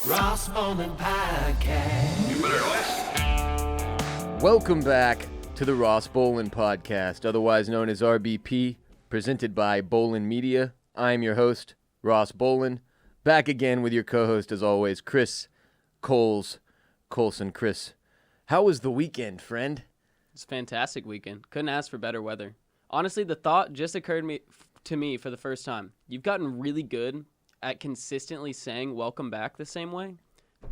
Ross Bolen Podcast. You better listen. Welcome back to the Ross Bolen Podcast, otherwise known as RBP, presented by Bolen Media. I'm your host, Ross Bolen, back again with your co-host, as always, Chris Coulson. Chris, how was the weekend, friend? It's a fantastic weekend. Couldn't ask for better weather. Honestly, the thought just occurred to me for the first time. You've gotten really good at consistently saying welcome back the same way.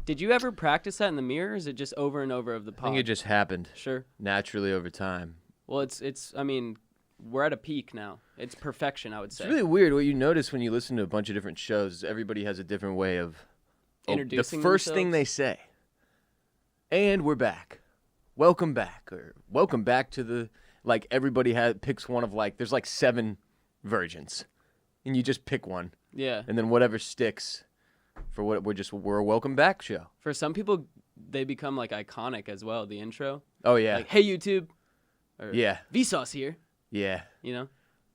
Did you ever practice that in the mirror, or is it just over and over of the pod? I think it just happened. Sure. Naturally over time. Well, I mean, we're at a peak now. It's perfection, I would say. It's really weird. What you notice when you listen to a bunch of different shows is everybody has a different way of introducing the first themselves. thing they say. And we're back. Welcome back. Or welcome back to the, like, everybody picks one of, like, there's like 7 versions. And you just pick one. Yeah. And then whatever sticks for what we're a welcome back show. For some people, they become like iconic as well, the intro. Oh, yeah. Like, hey, YouTube. Or, Yeah. Vsauce here. Yeah. You know?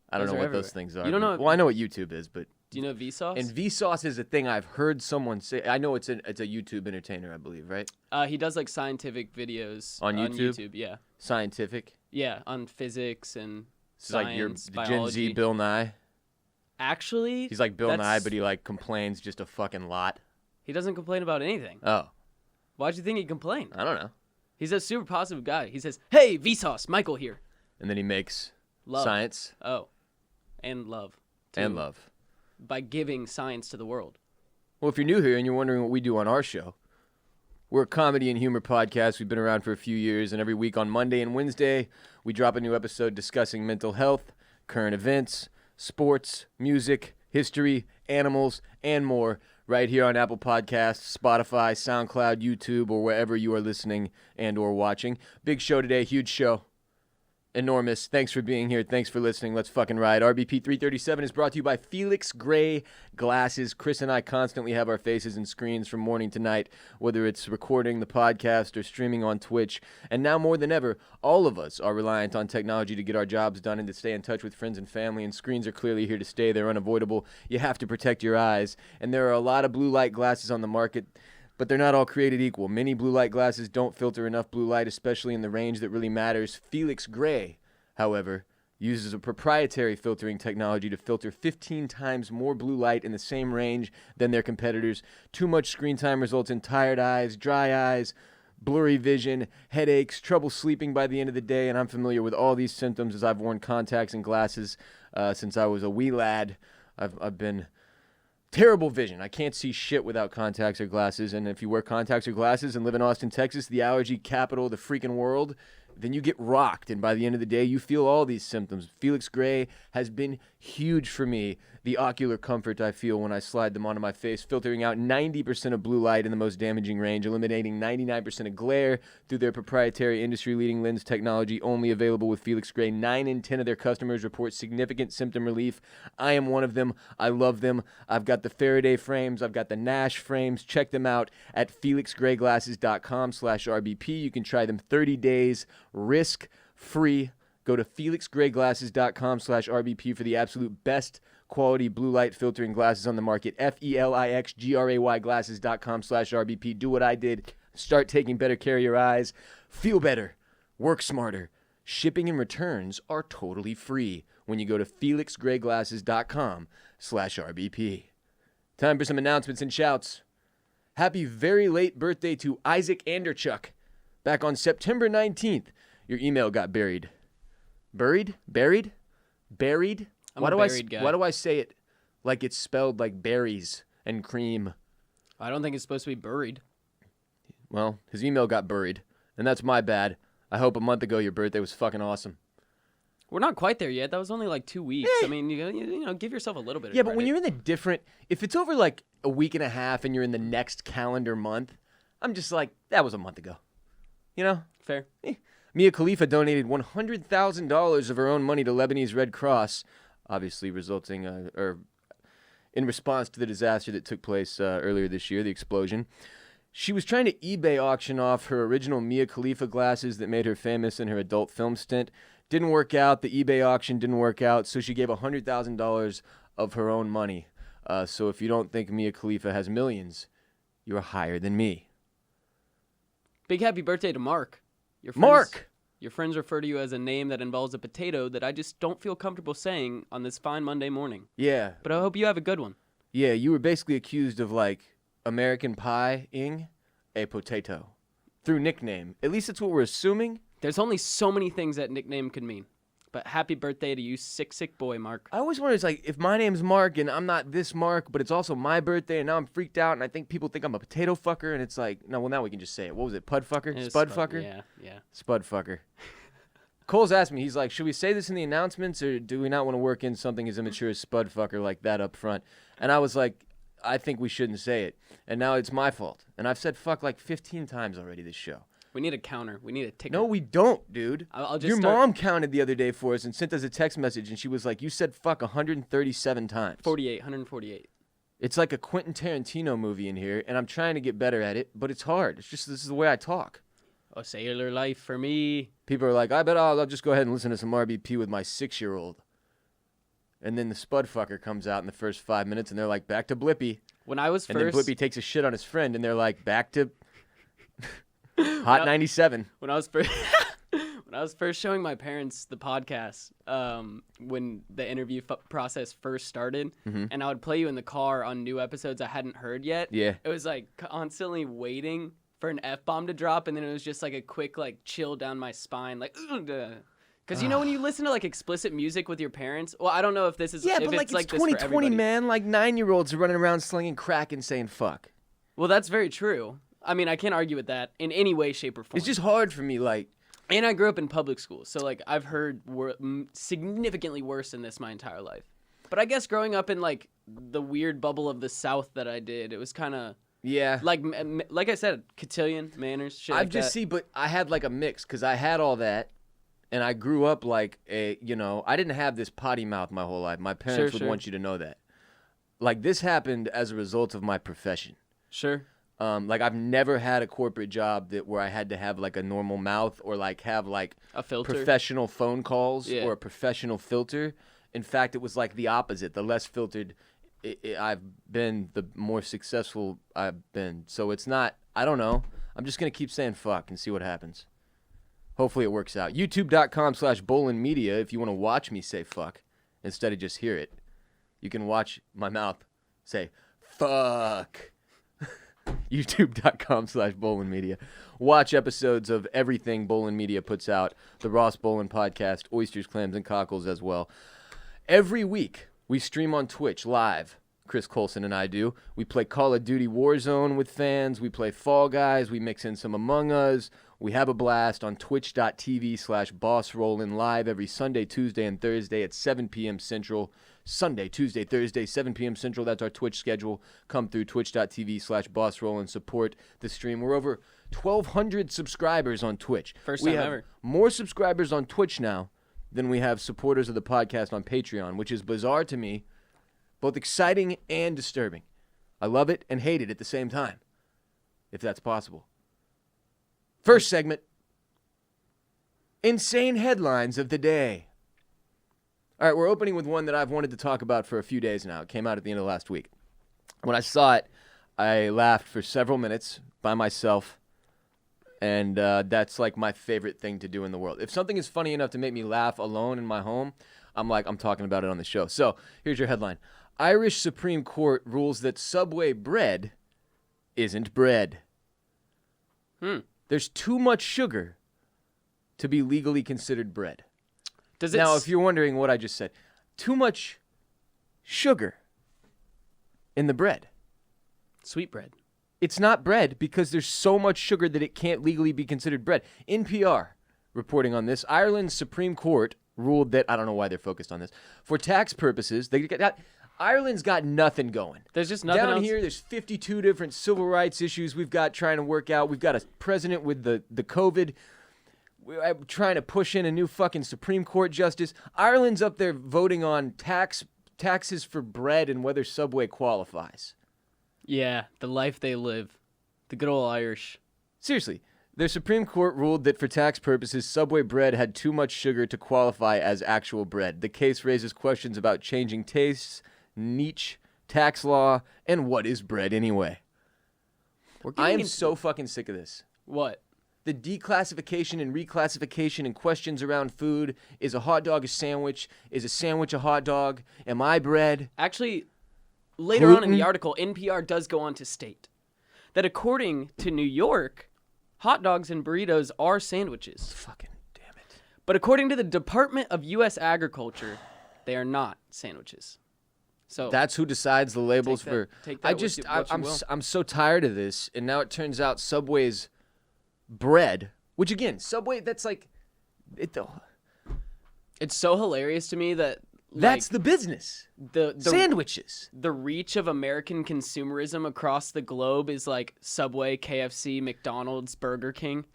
I don't Those know are what everywhere. those things are. You don't know? Well, I know what YouTube is, but. Do you know Vsauce? And Vsauce is a thing I've heard someone say. I know it's a YouTube entertainer, I believe, right? He does like scientific videos On YouTube? Yeah. Scientific. Yeah, on physics and It's like science, the Gen biology. Z Bill Nye. Actually, He's like Bill Nye, that's- but he like complains just a fucking lot. he doesn't complain about anything. Oh, Why'd you think he'd complain? I don't know. He's a super positive guy. He says, "Hey, Vsauce, Michael here." And then he makes Love. science Oh, and love. too, and love. by giving science to the world. Well, if you're new here and you're wondering what we do on our show, we're a comedy and humor podcast. We've been around for a few years, and every week on Monday and Wednesday, we drop a new episode discussing mental health, current events, sports, music, history, animals, and more right here on Apple Podcasts, Spotify, SoundCloud, YouTube, or wherever you are listening and or watching. Big show today, huge show. Enormous. Thanks for being here. Thanks for listening. Let's fucking ride. RBP 337 is brought to you by Felix Gray Glasses. Chris and I constantly have our faces in screens from morning to night, whether it's recording the podcast or streaming on Twitch. And now more than ever, all of us are reliant on technology to get our jobs done and to stay in touch with friends and family, and screens are clearly here to stay. They're unavoidable. You have to protect your eyes. And there are a lot of blue light glasses on the market, but they're not all created equal. Many blue light glasses don't filter enough blue light, especially in the range that really matters. Felix Gray, however, uses a proprietary filtering technology to filter 15 times more blue light in the same range than their competitors. Too much screen time results in tired eyes, dry eyes, blurry vision, headaches, trouble sleeping by the end of the day, and I'm familiar with all these symptoms as I've worn contacts and glasses since I was a wee lad. I've been terrible vision. I can't see shit without contacts or glasses. And if you wear contacts or glasses and live in Austin, Texas, the allergy capital of the freaking world, then you get rocked. And by the end of the day, you feel all these symptoms. Felix Gray has been huge for me. The ocular comfort I feel when I slide them onto my face, filtering out 90% of blue light in the most damaging range, eliminating 99% of glare through their proprietary industry-leading lens technology, only available with Felix Gray. 9 in 10 of their customers report significant symptom relief. I am one of them. I love them. I've got the Faraday frames. I've got the Nash frames. Check them out at felixgrayglasses.com/RBP. You can try them 30 days risk-free. Go to felixgrayglasses.com/RBP for the absolute best quality blue light filtering glasses on the market. FELIXGRAY glasses.com/RBP. Do what I did. Start taking better care of your eyes. Feel better. Work smarter. Shipping and returns are totally free when you go to felixgrayglasses.com/RBP. Time for some announcements and shouts. Happy very late birthday to Isaac Anderchuk. Back on September 19th, your email got buried. Buried? I'm a buried guy. Why do I say it like it's spelled like berries and cream? I don't think it's supposed to be buried. Well, his email got buried, and that's my bad. I hope a month ago your birthday was fucking awesome. We're not quite there yet. That was only like 2 weeks. I mean, you know, give yourself a little bit of Yeah, but when credit. you're in the different, if it's over like a week and a half and you're in the next calendar month, I'm just like, that was a month ago. You know? Fair. Mia Khalifa donated $100,000 of her own money to Lebanese Red Cross, obviously resulting in response to the disaster that took place earlier this year, the explosion. She was trying to eBay auction off her original Mia Khalifa glasses that made her famous in her adult film stint. Didn't work out. The eBay auction didn't work out, so she gave $100,000 of her own money. So if you don't think Mia Khalifa has millions, you're higher than me. Big happy birthday to Mark. Mark! Your friends refer to you as a name that involves a potato that I just don't feel comfortable saying on this fine Monday morning. Yeah. But I hope you have a good one. Yeah, you were basically accused of, like, American Pie-ing a potato. Through nickname. At least that's what we're assuming. There's only so many things that nickname could mean. But happy birthday to you, sick boy, Mark. I always wonder, it's like, if my name's Mark and I'm not this Mark, but it's also my birthday and now I'm freaked out and I think people think I'm a potato fucker and it's like, no, well, now we can just say it. What was it, pud fucker? Spud fucker? Yeah. Spud fucker. Cole's asked me, he's like, should we say this in the announcements or do we not want to work in something as immature as spud fucker like that up front? And I was like, I think we shouldn't say it. And now it's my fault. And I've said fuck like 15 times already this show. We need a counter. We need a ticker. No, we don't, dude. I'll just Your start... mom counted the other day for us and sent us a text message, and she was like, you said fuck 137 times. 148. It's like a Quentin Tarantino movie in here, and I'm trying to get better at it, but it's hard. It's just, this is the way I talk. A sailor life for me. People are like, I bet I'll just go ahead and listen to some RBP with my 6-year-old. And then the spud fucker comes out in the first 5 minutes, and they're like, back to Blippy. When I was and then first... Blippy takes a shit on his friend, and they're like, back to... Hot 97. When I was first showing my parents the podcast, when the interview process first started, and I would play you in the car on new episodes I hadn't heard yet. Yeah. It was like constantly waiting for an F-bomb to drop, and then it was just like a quick like chill down my spine, like because you know when you listen to like explicit music with your parents. Well, I don't know if this is Yeah, if but like it's this for 2020, everybody. man. Like 9-year-olds are running around slinging crack and saying fuck. Well, that's very true. I mean, I can't argue with that in any way, shape, or form. It's just hard for me, like... And I grew up in public school, so, like, I've heard significantly worse than this my entire life. But I guess growing up in, like, the weird bubble of the South that I did, it was kind of... Yeah. Like I said, cotillion, manners, shit like that. But I had, like, a mix, because I had all that, and I grew up, like, I didn't have this potty mouth my whole life. My parents would want you to know that. Like, this happened as a result of my profession. Sure. Like I've never had a corporate job where I had to have like a normal mouth or like have like a filter, professional phone calls or a professional filter. In fact, it was like the opposite. The less filtered I've been, the more successful I've been. So it's not, I don't know. I'm just going to keep saying fuck and see what happens. Hopefully it works out. YouTube.com/Bolen Media if you want to watch me say fuck instead of just hear it. You can watch my mouth say fuck. YouTube.com/Bolen Media. Watch episodes of everything Bolen Media puts out. The Ross Bolen Podcast, Oysters, Clams, and Cockles as well. Every week, we stream on Twitch live. Chris Coulson and I do. We play Call of Duty Warzone with fans. We play Fall Guys. We mix in some Among Us. We have a blast on twitch.tv/BossRollin live every Sunday, Tuesday, and Thursday at 7 p.m. Central. Sunday, Tuesday, Thursday, 7 p.m. Central. That's our Twitch schedule. Come through twitch.tv/BossRollin. Support the stream. We're over 1,200 subscribers on Twitch. First time ever. More subscribers on Twitch now than we have supporters of the podcast on Patreon, which is bizarre to me, both exciting and disturbing. I love it and hate it at the same time, if that's possible. First segment, insane headlines of the day. All right, we're opening with one that I've wanted to talk about for a few days now. It came out at the end of last week. When I saw it, I laughed for several minutes by myself, and that's like my favorite thing to do in the world. If something is funny enough to make me laugh alone in my home, I'm talking about it on the show. So here's your headline. Irish Supreme Court rules that Subway bread isn't bread. There's too much sugar to be legally considered bread. Now, if you're wondering what I just said, too much sugar in the bread. Sweet bread. It's not bread because there's so much sugar that it can't legally be considered bread. NPR reporting on this. Ireland's Supreme Court ruled that, I don't know why they're focused on this, for tax purposes, Ireland's got nothing going. There's just nothing Down else. here, there's 52 different civil rights issues we've got trying to work out. We've got a president with the COVID. We're trying to push in a new fucking Supreme Court justice. Ireland's up there voting on taxes for bread and whether Subway qualifies. Yeah, the life they live. The good old Irish. Seriously, their Supreme Court ruled that for tax purposes, Subway bread had too much sugar to qualify as actual bread. The case raises questions about changing tastes, niche, tax law, and what is bread anyway. I am so fucking sick of this. What? The declassification and reclassification and questions around food. Is a hot dog a sandwich? Is a sandwich a hot dog? Am I bread? Actually, later on in the article, NPR does go on to state that according to New York, hot dogs and burritos are sandwiches. Fucking damn it. But according to the Department of U.S. Agriculture, they are not sandwiches. So that's who decides the labels for. I'm so tired of this, and now it turns out Subway's bread, which again, Subway, that's like, it's so hilarious to me that that's the business. The sandwiches. The reach of American consumerism across the globe is like Subway, KFC, McDonald's, Burger King.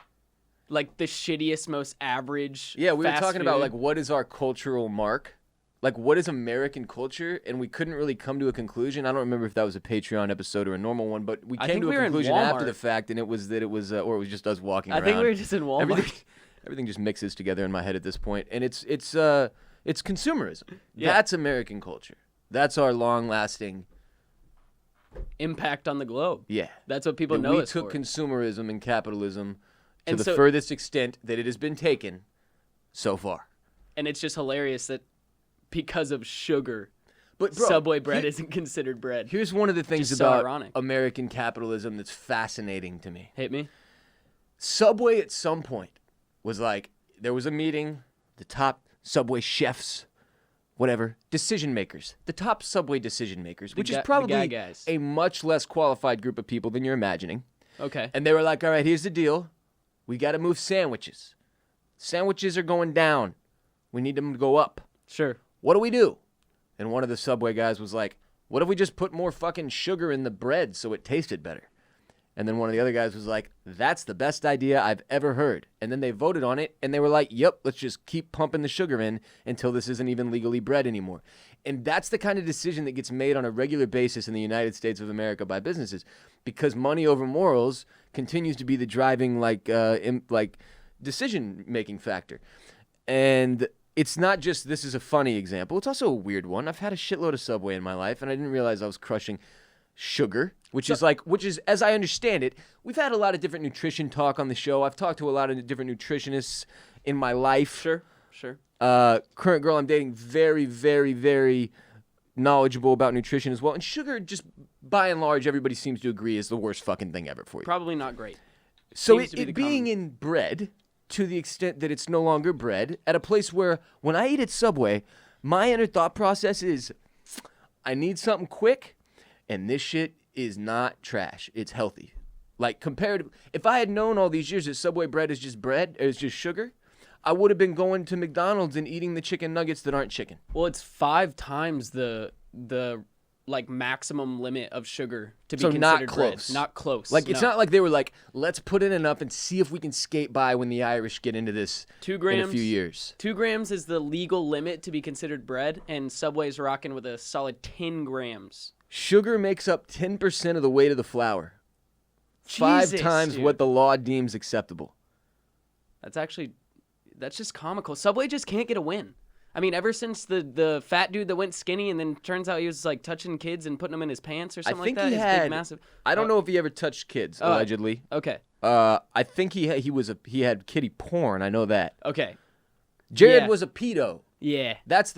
Like the shittiest, most average. Yeah, we were talking about food. like what is our cultural mark? Like what is American culture? And we couldn't really come to a conclusion. I don't remember if that was a Patreon episode or a normal one, but we came to a conclusion after the fact, and it was or it was just us walking around. I think we were just in Walmart. Everything just mixes together in my head at this point, and it's consumerism. Yeah. That's American culture. That's our long-lasting impact on the globe. Yeah, that's what people know. We us took for. consumerism and capitalism to the furthest extent that it has been taken so far. And it's just hilarious that because of sugar, but bro, Subway bread isn't considered bread. Here's one of the things just about American capitalism that's fascinating to me. Hit me. Subway at some point was like, there was a meeting, the top Subway chefs, whatever, decision makers, the top Subway decision makers, which is probably a much less qualified group of people than you're imagining. Okay. And they were like, all right, here's the deal. We got to move sandwiches. Sandwiches are going down. We need them to go up. Sure. What do we do? And one of the Subway guys was like, what if we just put more fucking sugar in the bread so it tasted better? And then one of the other guys was like, that's the best idea I've ever heard. And then they voted on it, and they were like, yep, let's just keep pumping the sugar in until this isn't even legally bread anymore. And that's the kind of decision that gets made on a regular basis in the United States of America by businesses, because money over morals continues to be the driving decision-making factor. And it's not just this is a funny example. It's also a weird one. I've had a shitload of Subway in my life, and I didn't realize I was crushing sugar, which is, as I understand it, we've had a lot of different nutrition talk on the show. I've talked to a lot of different nutritionists in my life. Sure. Current girl I'm dating, very, very, very knowledgeable about nutrition as well. And sugar, just by and large, everybody seems to agree is the worst fucking thing ever for you. Probably not great. So it being in bread, to the extent that it's no longer bread, at a place where when I eat at Subway, my inner thought process is, I need something quick, and this shit is not trash. It's healthy. Like, compared to, if I had known all these years that Subway bread is just bread, it's just sugar, I would have been going to McDonald's and eating the chicken nuggets that aren't chicken. Well, it's 5 times the like maximum limit of sugar to be considered not close. bread. Not close. Like, it's not like they were like, let's put in enough and see if we can skate by when the Irish get into this 2 grams, in a few years. 2 grams is the legal limit to be considered bread, and Subway's rocking with a solid 10 grams. Sugar makes up 10% of the weight of the flour. Jesus, 5 times dude. what the law deems acceptable. That's just comical. Subway just can't get a win. I mean, ever since the fat dude that went skinny and then turns out he was like touching kids and putting them in his pants or something like that. Big, massive. I don't know if he ever touched kids, allegedly. Okay. I think he had kiddie porn. I know that. Okay. Jared was a pedo. Yeah. That's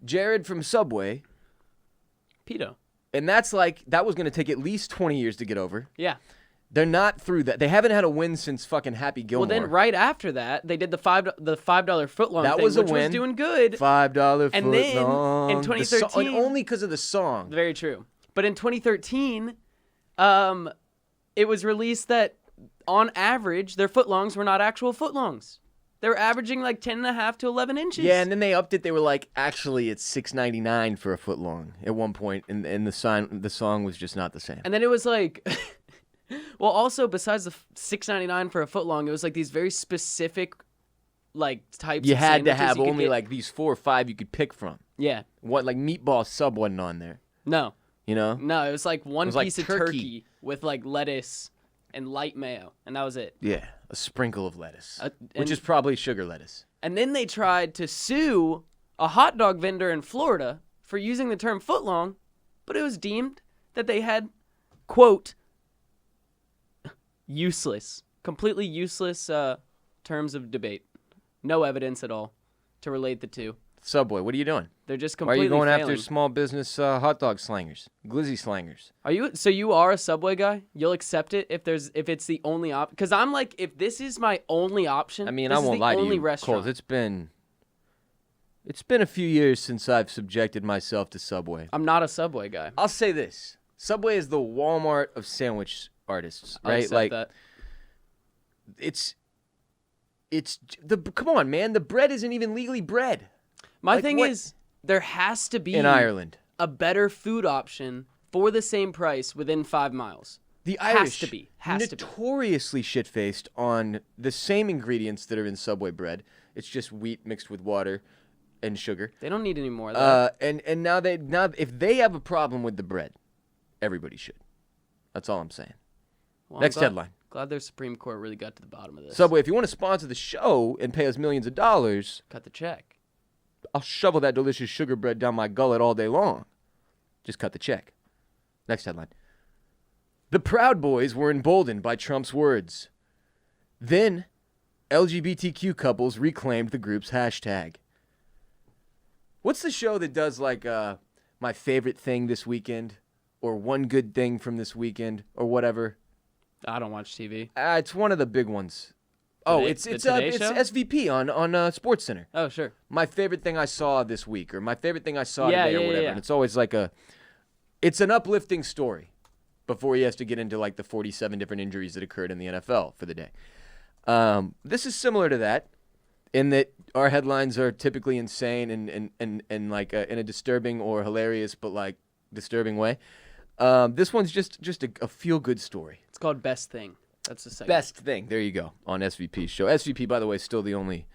Jared from Subway. Pedo. And that's like, that was going to take at least 20 years to get over. Yeah. They're not through that. They haven't had a win since fucking Happy Gilmore. Well, then right after that, they did the $5 footlong that thing, was a which win. was doing good. $5 footlong. And then in 2013, and only because of the song. Very true. But in 2013, it was released that on average, their footlongs were not actual footlongs. They were averaging like 10.5 to 11 inches. Yeah, and then they upped it. They were like, actually, it's $6.99 for a footlong at one point, and the song was just not the same. And then it was like, well, also besides the $6.99 for a footlong, it was like these very specific, like types. You of had to have you only like these 4 or 5 you could pick from. Yeah. What, like meatball sub wasn't on there? No. You know? No, it was like one piece like of turkey with like lettuce and light mayo, and that was it. Yeah, a sprinkle of lettuce, which is probably sugar lettuce. And then they tried to sue a hot dog vendor in Florida for using the term footlong, but it was deemed that they had, quote, Useless. Completely useless terms of debate. No evidence at all to relate the two. Subway, what are you doing? They're just Why are completely you going failing. after small business hot dog slangers, glizzy slangers? So you are a Subway guy? You'll accept it if it's the only option? Because I'm like, if this is my only option, I mean, this I won't is the lie to only you, restaurant. Coles. It's been a few years since I've subjected myself to Subway. I'm not a Subway guy. I'll say this: Subway is the Walmart of sandwich artists, I'll right? accept Like, that. come on, man. The bread isn't even legally bread. My like thing what- is, there has to be In Ireland, a better food option for the same price within 5 miles. the Has Irish to be. Has to be. notoriously shit-faced on the same ingredients that are in Subway bread. It's just wheat mixed with water and sugar. They don't need any more of that. And now if they have a problem with the bread, everybody should. That's all I'm saying. Well, Next headline. Glad their Supreme Court really got to the bottom of this. Subway, if you want to sponsor the show and pay us millions of dollars, Cut the check. I'll shovel that delicious sugar bread down my gullet all day long. Just cut the check. Next headline. The Proud Boys were emboldened by Trump's words. Then, LGBTQ couples reclaimed the group's hashtag. What's the show that does like my favorite thing this weekend or one good thing from this weekend or whatever? I don't watch TV. It's one of the big ones. Today- It's the Today Show? SVP on SportsCenter. Oh, sure. My favorite thing I saw this week or my favorite thing I saw Yeah, today or yeah, whatever. yeah. And it's always like it's an uplifting story before he has to get into like the 47 different injuries that occurred in the NFL for the day. This is similar to that in that our headlines are typically insane and like in a disturbing or hilarious but like disturbing way. This one's just a feel-good story. It's called Best Thing. That's the second. Best thing. There you go. On SVP's show. SVP, by the way, is still the only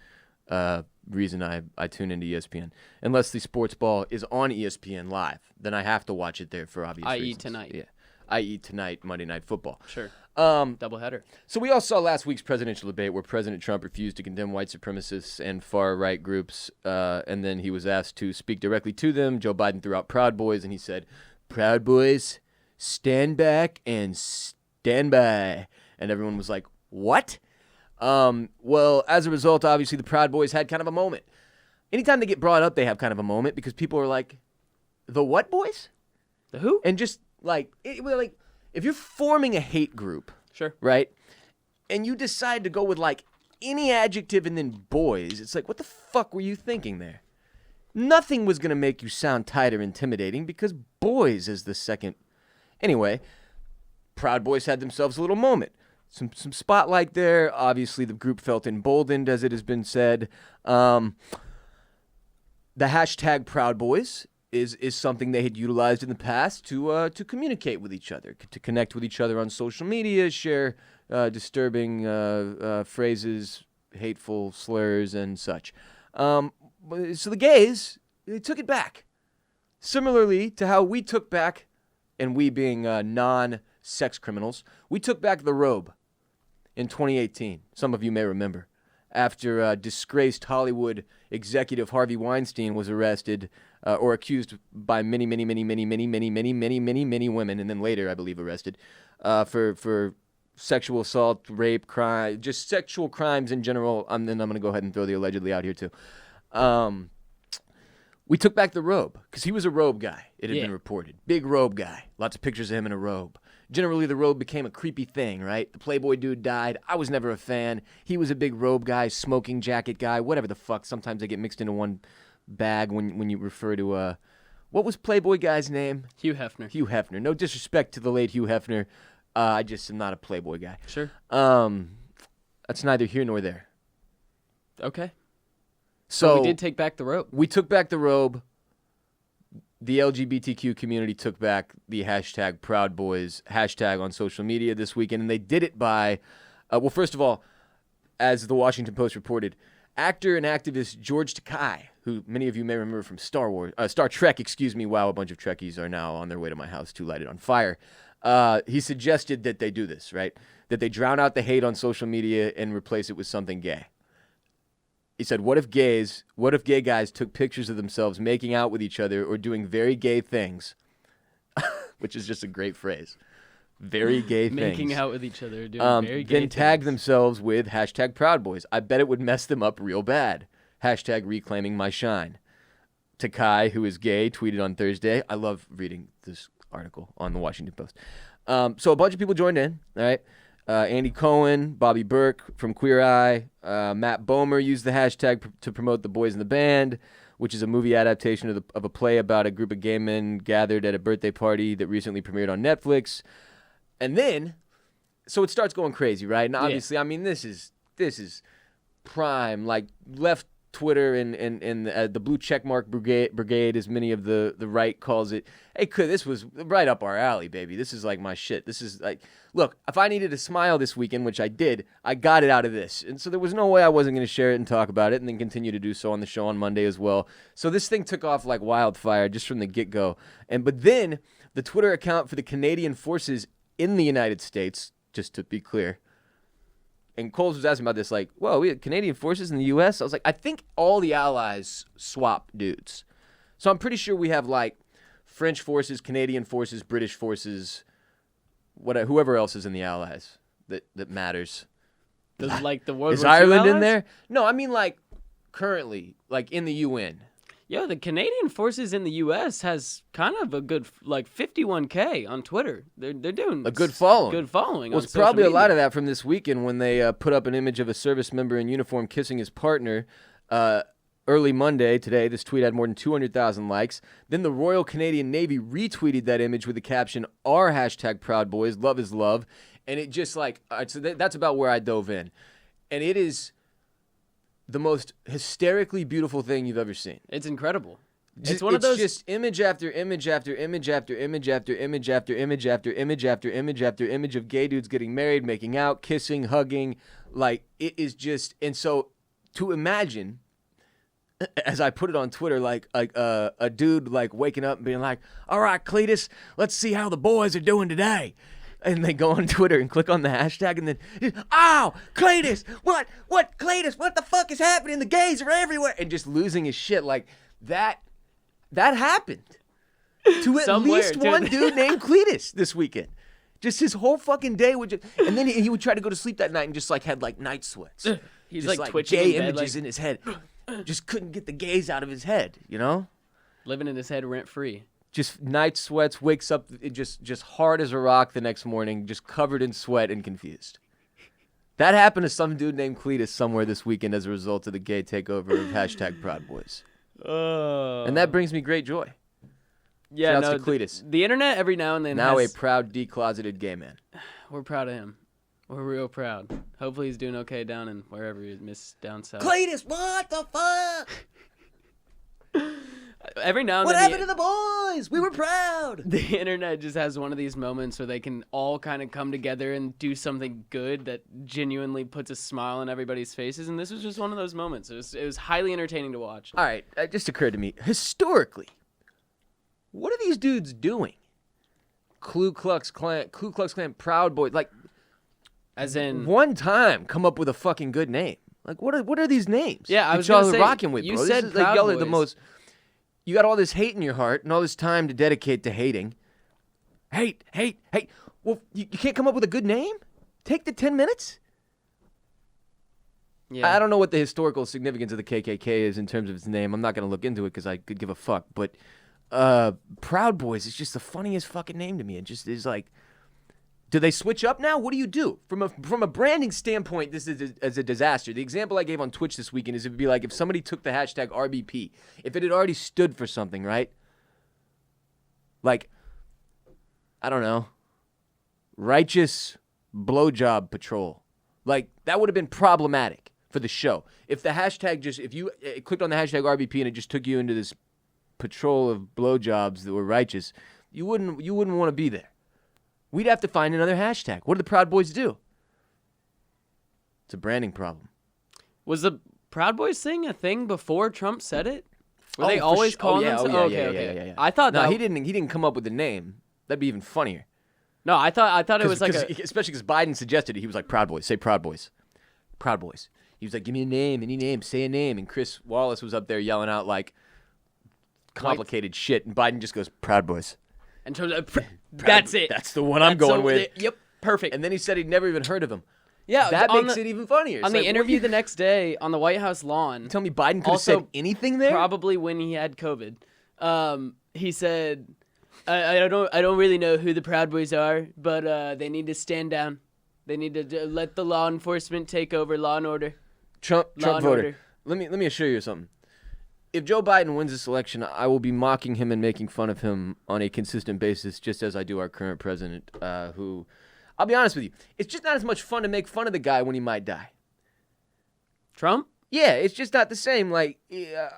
reason I tune into ESPN. Unless the sports ball is on ESPN Live, then I have to watch it there for obvious i.e. reasons. tonight. Yeah. I.e. tonight, Monday Night Football. Sure. Um, Doubleheader. so we all saw last week's presidential debate where President Trump refused to condemn white supremacists and far-right groups, and then he was asked to speak directly to them. Joe Biden threw out Proud Boys, and he said, "Proud Boys, stand back and stand by." And everyone was like, what? Well, as a result, obviously, the Proud Boys had kind of a moment. Anytime they get brought up, they have kind of a moment because people are like, the what boys? The who? And just like if you're forming a hate group, Sure. right, and you decide to go with like any adjective and then boys, it's like, what the fuck were you thinking there? Nothing was going to make you sound tight or intimidating because boys is the second. Anyway, Proud Boys had themselves a little moment. Some spotlight there. Obviously, the group felt emboldened, as it has been said. The hashtag Proud Boys is something they had utilized in the past to communicate with each other, to connect with each other on social media, share disturbing phrases, hateful slurs, and such. So the gays, they took it back. Similarly to how we took back, and we being non-sex criminals, we took back the robe in 2018. Some of you may remember. After disgraced Hollywood executive Harvey Weinstein was arrested or accused by many women, and then later, I believe, arrested for sexual assault, rape, crime, just sexual crimes in general. Then I'm going to go ahead and throw the allegedly out here too. We took back the robe because he was a robe guy. It had been reported. Big robe guy. Lots of pictures of him in a robe. Generally, the robe became a creepy thing, right? The Playboy dude died. I was never a fan. He was a big robe guy, smoking jacket guy, whatever the fuck. Sometimes they get mixed into one bag when you refer to, what was Playboy guy's name? Hugh Hefner. Hugh Hefner. No disrespect to the late Hugh Hefner. I just am not a Playboy guy. Sure. That's neither here nor there. Okay. So we did take back the robe. We took back the robe. The LGBTQ community took back the hashtag Proud Boys hashtag on social media this weekend, and they did it by, well, first of all, as the Washington Post reported, actor and activist George Takei, who many of you may remember from Star Trek, wow, a bunch of Trekkies are now on their way to my house to light it on fire. He suggested that they do this, right? That they drown out the hate on social media and replace it with something gay. He said, what if gay guys took pictures of themselves making out with each other or doing very gay things, which is just a great phrase. very gay things. Making out with each other, doing very gay then tag things. themselves with hashtag Proud Boys. I bet it would mess them up real bad. Hashtag reclaiming my shine. Takai, who is gay, tweeted on Thursday. I love reading this article on the Washington Post. So a bunch of people joined in, all right? Andy Cohen, Bobby Burke from Queer Eye, Matt Bomer used the hashtag to promote The Boys in the Band, which is a movie adaptation of a play about a group of gay men gathered at a birthday party that recently premiered on Netflix. And then, so it starts going crazy, right? And obviously, I mean, this is prime, like left Twitter and the blue checkmark brigade, as many of the right calls it. Hey, this was right up our alley, baby. This is like my shit. This is like, look, if I needed a smile this weekend, which I did, I got it out of this. And so there was no way I wasn't going to share it and talk about it and then continue to do so on the show on Monday as well. So this thing took off like wildfire just from the get-go. But then the Twitter account for the Canadian Forces in the United States, just to be clear, and Coles was asking about this, like, whoa, we had Canadian Forces in the U.S.? I was like, I think all the allies swap dudes. So I'm pretty sure we have, like, French forces, Canadian forces, British forces, whoever else is in the allies that matters. Like the World Is War II Ireland in allies? there? No, I mean, like, currently, like, in the UN. Yo, the Canadian Forces in the U.S. has kind of a good, like, 51K on Twitter. They're doing A good following. Good following. Well, on it's probably social a lot media. of that from this weekend when they put up an image of a service member in uniform kissing his partner. Early Monday, today, this tweet had more than 200,000 likes. Then the Royal Canadian Navy retweeted that image with the caption, "Our hashtag Proud Boys, love is love." And it just like, so that's about where I dove in. And it is the most hysterically beautiful thing you've ever seen. It's incredible. It's one of those. Just image after image after image after image after image after image after image after image after image of gay dudes getting married, making out, kissing, hugging. Like, it is just, and so to imagine, as I put it on Twitter, like a dude like waking up and being like, "All right, Cletus, let's see how the boys are doing today." And they go on Twitter and click on the hashtag and then, "Oh, Cletus, what, Cletus, what the fuck is happening? The gays are everywhere." And just losing his shit. Like, that happened to at Somewhere, least dude. one dude named Cletus this weekend. Just his whole fucking day would just, and then he would try to go to sleep that night and just like had like night sweats. He's just like twitching gay in bed, images like- in his head. Just couldn't get the gays out of his head, you know? living in his head rent free. Just night sweats, wakes up just hard as a rock the next morning, just covered in sweat and confused. That happened to some dude named Cletus somewhere this weekend as a result of the gay takeover of hashtag Proud Boys. And that brings me great joy. Yeah, Shouts no, to Cletus. the internet every now and then Now has, a proud, decloseted gay man. we're proud of him. We're real proud. Hopefully he's doing okay down in wherever he is, down south. Cletus, what the fuck? Every now and What then happened to the boys? We were proud. the internet just has one of these moments where they can all kind of come together and do something good that genuinely puts a smile on everybody's faces, and this was just one of those moments. It was highly entertaining to watch. All right, it just occurred to me. Historically, what are these dudes doing? Ku Klux Klan, Proud Boys. Like, As in, one time, come up with a fucking good name. Like, what are these names? Yeah, I that was y'all gonna are say, rocking with, you bro. said This is like Proud y'all are the Boys. most. You got all this hate in your heart and all this time to dedicate to hating. Hate. Well, you can't come up with a good name? Take the 10 minutes? yeah. I don't know what the historical significance of the KKK is in terms of its name. I'm not going to look into it because I could give a fuck. But Proud Boys is just the funniest fucking name to me. It just is like, do they switch up now? What do you do? From a branding standpoint, this is a disaster. The example I gave on Twitch this weekend is it would be like if somebody took the hashtag RBP, if it had already stood for something, right? Like, I don't know, Righteous Blowjob Patrol. Like, that would have been problematic for the show. If the hashtag if you clicked on the hashtag RBP and it just took you into this patrol of blowjobs that were righteous, you wouldn't want to be there. We'd have to find another hashtag. What do the Proud Boys do? It's a branding problem. Was the Proud Boys thing a thing before Trump said it? Were Oh, they for always sure. calling yeah, themselves? yeah, Okay. yeah. I thought No, that he didn't come up with the name. That'd be even funnier. No, I thought it was like a. Especially because Biden suggested it. He was like, Proud Boys. Say Proud Boys. Proud Boys. He was like, give me a name, any name, say a name. And Chris Wallace was up there yelling out like complicated shit. And Biden just goes, Proud Boys. And Trump's like, that's it. That's the one I'm going with. Yep, perfect. And then he said he'd never even heard of him. Yeah, that makes it even funnier. On the interview the next day on the White House lawn. You tell me Biden could have said anything there? Probably when he had COVID. He said, I don't really know who the Proud Boys are, but they need to stand down. They need to let the law enforcement take over law and order. Trump voter. Order. Let me assure you something. If Joe Biden wins this election, I will be mocking him and making fun of him on a consistent basis, just as I do our current president, who, I'll be honest with you, it's just not as much fun to make fun of the guy when he might die. Trump? Yeah, it's just not the same. Like,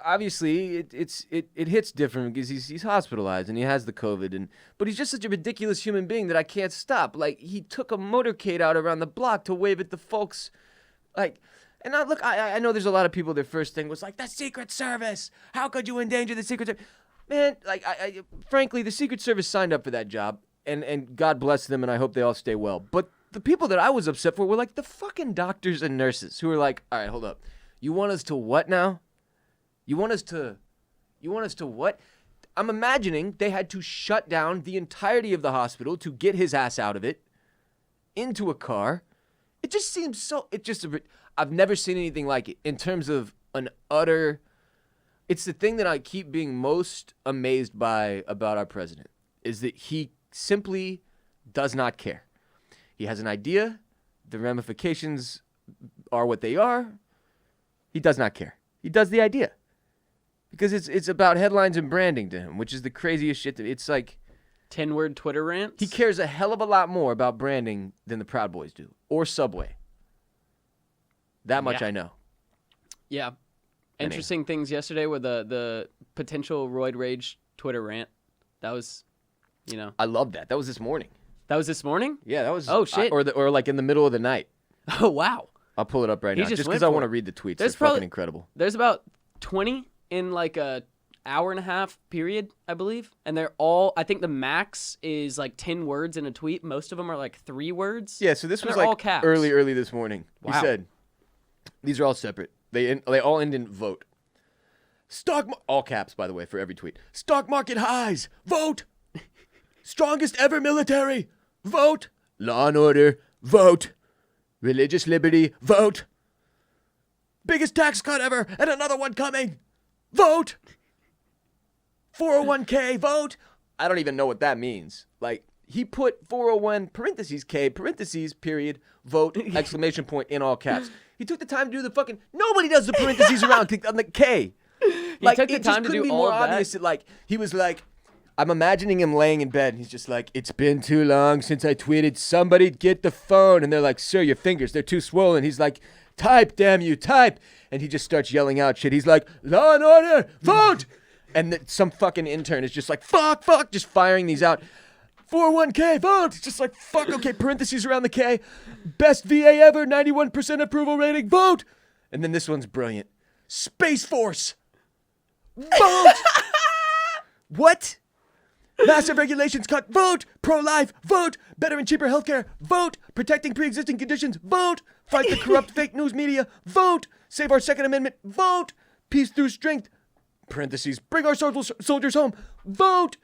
obviously, it hits different because he's hospitalized and he has the COVID, but he's just such a ridiculous human being that I can't stop. Like, he took a motorcade out around the block to wave at the folks, like. And now, look, I know there's a lot of people, their first thing was like, the Secret Service. How could you endanger the Secret Service? Man, like, frankly, the Secret Service signed up for that job, and God bless them, and I hope they all stay well. But the people that I was upset for were like the fucking doctors and nurses who were like, all right, hold up. You want us to what now? You want us to what? I'm imagining they had to shut down the entirety of the hospital to get his ass out of it into a car. It just seems so, I've never seen anything like it in terms of an utter, it's the thing that I keep being most amazed by about our president is that he simply does not care. He has an idea. The ramifications are what they are. He does not care. He does the idea because it's about headlines and branding to him, which is the craziest shit. It's like 10-word Twitter rants. He cares a hell of a lot more about branding than the Proud Boys do or Subway. That much I know. Yeah. Interesting things yesterday were the potential roid rage Twitter rant. That was, I love that. That was this morning. That was this morning? Yeah, that was. Oh, shit. Or like in the middle of the night. Oh, wow. I'll pull it up right now just because I want to read the tweets. They're fucking incredible. There's about 20 in like a hour and a half period, I believe. And they're all, I think the max is like 10 words in a tweet. Most of them are like 3 words. Yeah, so this was like all caps. early this morning. Wow. He said, these are all separate. They all end in vote. All caps, by the way, for every tweet. Stock market highs. Vote. Strongest ever military. Vote. Law and order. Vote. Religious liberty. Vote. Biggest tax cut ever and another one coming. Vote. 401k. Vote. I don't even know what that means. Like, he put 401 parentheses K parentheses period vote exclamation point in all caps. He took the time to do the fucking. Nobody does the parentheses around on the K. He took the time to do all of that. Obvious that, like, he was like, I'm imagining him laying in bed. And he's just like, it's been too long since I tweeted. Somebody get the phone. And they're like, sir, your fingers, they're too swollen. He's like, type, damn you, type. And he just starts yelling out shit. He's like, law and order, vote. And some fucking intern is just like, fuck, just firing these out. 401k, vote. It's just like, fuck, okay, parentheses around the K. Best VA ever, 91% approval rating, vote. And then this one's brilliant. Space Force, vote. What? Massive regulations cut, vote. Pro-life, vote. Better and cheaper healthcare, vote. Protecting pre-existing conditions, vote. Fight the corrupt fake news media, vote. Save our Second Amendment, vote. Peace through strength, parentheses, bring our soldiers home, vote.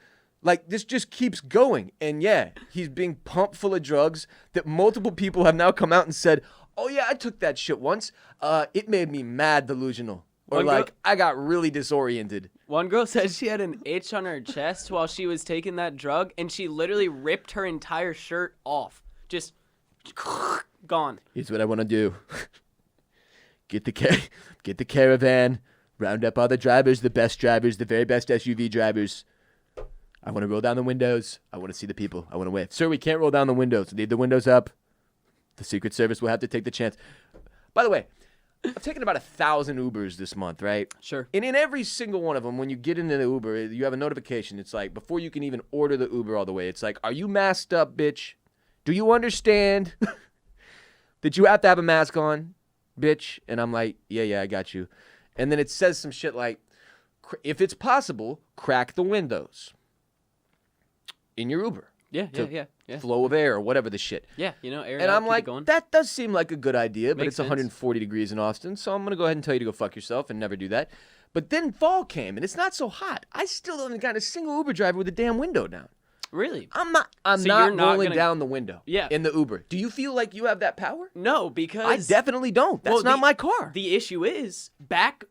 Like, this just keeps going. And yeah, he's being pumped full of drugs that multiple people have now come out and said, oh yeah, I took that shit once. It made me mad delusional. Or I got really disoriented. One girl said she had an itch on her chest while she was taking that drug, and she literally ripped her entire shirt off. Just gone. Here's what I want to do. Get the caravan, round up all the drivers, the best drivers, the very best SUV drivers. I want to roll down the windows. I want to see the people. I want to wave. Sir, we can't roll down the windows. Leave the windows up. The Secret Service will have to take the chance. By the way, I've taken about 1,000 Ubers this month, right? Sure. And in every single one of them, when you get into the Uber, you have a notification. It's like, before you can even order the Uber all the way, it's like, are you masked up, bitch? Do you understand that you have to have a mask on, bitch? And I'm like, yeah, I got you. And then it says some shit like, if it's possible, crack the windows in your Uber. Yeah. Flow of air or whatever the shit. Yeah, air. And I'm like, going. that does seem like a good idea, but Makes it's sense. 140 degrees in Austin, so I'm going to go ahead and tell you to go fuck yourself and never do that. But then fall came, and it's not so hot. I still haven't gotten a single Uber driver with a damn window down. Really? I'm not So you're not rolling gonna- down the window Yeah. in the Uber. Do you feel like you have that power? No, because I definitely don't. That's Well, not the- my car. The issue is back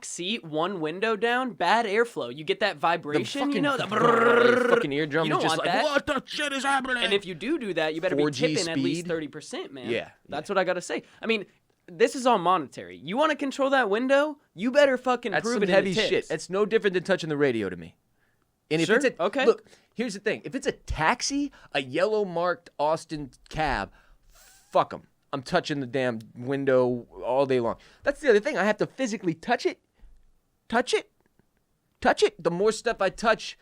seat, one window down, bad airflow. You get that vibration, you know, the your fucking eardrum You is don't just want like, that. what the shit is happening? And if you do that, you better be 4G tipping at least speed. 30%, man. Yeah, That's what I got to say. I mean, this is all monetary. You want to control that window? You better fucking That's prove some it heavy in the shit. tips. It's no different than touching the radio to me. And if Sure, it's a, okay. Look, here's the thing. If it's a taxi, a yellow marked Austin cab, fuck them. I'm touching the damn window all day long. That's the other thing. I have to physically touch it. Touch it. Touch it. The more stuff I touch,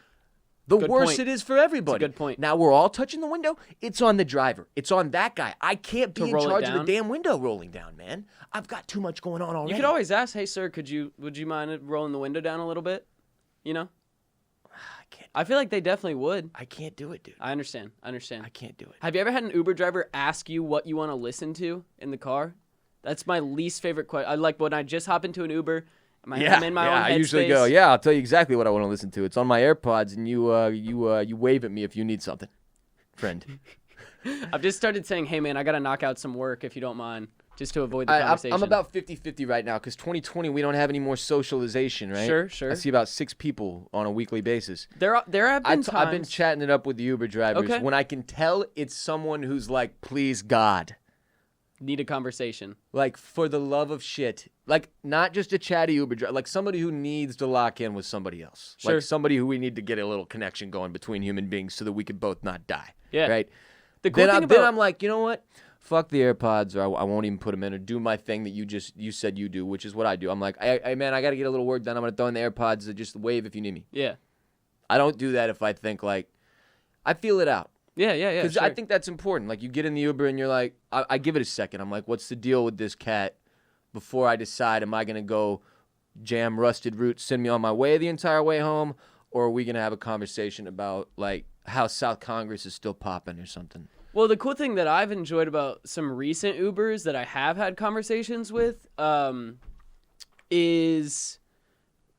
the Good worse point. it is for everybody. good point. Now we're all touching the window. It's on the driver. It's on that guy. I can't be To in roll it charge of the down? damn window rolling down, man. I've got too much going on already. You could always ask, "Hey, sir, would you mind rolling the window down a little bit?" You know? I feel like they definitely would. I can't do it, dude. I understand. I can't do it. Have you ever had an Uber driver ask you what you want to listen to in the car? That's my least favorite question. I like when I just hop into an Uber. I'm in my own I usually go, headspace. yeah, I'll tell you exactly what I want to listen to. It's on my AirPods, and you wave at me if you need something, friend. I've just started saying, "Hey, man, I got to knock out some work if you don't mind," just to avoid the conversation. I'm about 50-50 right now because 2020, we don't have any more socialization, right? Sure. I see about 6 people on a weekly basis. There have been times. I've been chatting it up with the Uber drivers. Okay. When I can tell it's someone who's like, please, God. Need a conversation. Like, for the love of shit. Like, not just a chatty Uber driver. Like, somebody who needs to lock in with somebody else. Sure. Like, somebody who we need to get a little connection going between human beings so that we could both not die. Yeah. Right? The cool thing Then about I'm like, you know what? Fuck the AirPods, or I won't even put them in, or do my thing that you said you do, which is what I do. I'm like, hey, man, I got to get a little work done. I'm going to throw in the AirPods and just wave if you need me. yeah, I don't do that if I think, like, I feel it out. yeah. Because Sure. I think that's important. Like, you get in the Uber and you're like, I give it a second. I'm like, what's the deal with this cat before I decide, am I going to go jam Rusted Roots, send me on my way the entire way home, or are we going to have a conversation about, like, how South Congress is still popping or something? Well, the cool thing that I've enjoyed about some recent Ubers that I have had conversations with is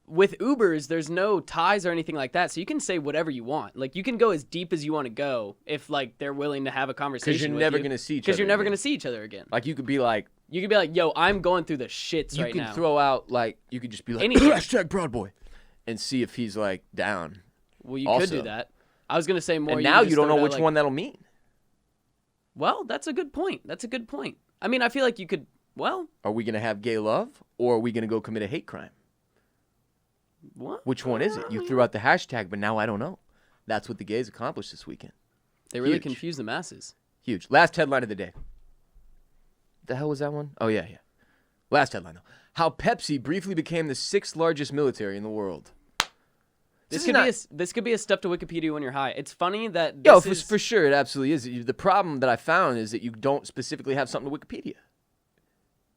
with Ubers, there's no ties or anything like that. So you can say whatever you want. Like, you can go as deep as you want to go if, like, they're willing to have a conversation with you. Because you're never going to see each other. Because you're never again. going to see each other again. Like, you could be like, Yo, I'm going through the shits you right can now. throw out, like, you could just be like, Anything. hashtag Proud Boy, and see if he's, like, down. Well, you also. could do that. I was going to say more. And now just you don't throw know it out, which like, one that'll mean. Well, that's a good point. I mean, I feel like you could, well, Are we going to have gay love, or are we going to go commit a hate crime? what? Which one is it? You threw out the hashtag, but now I don't know. That's what the gays accomplished this weekend. They really Huge. confuse the masses. Huge. Last headline of the day. The hell was that one? Oh, yeah. Last headline, though. How Pepsi briefly became the 6th largest military in the world. This is could be a stuff to Wikipedia when you're high. It's funny that Yo, this is for sure, it absolutely is. The problem that I found is that you don't specifically have something to Wikipedia.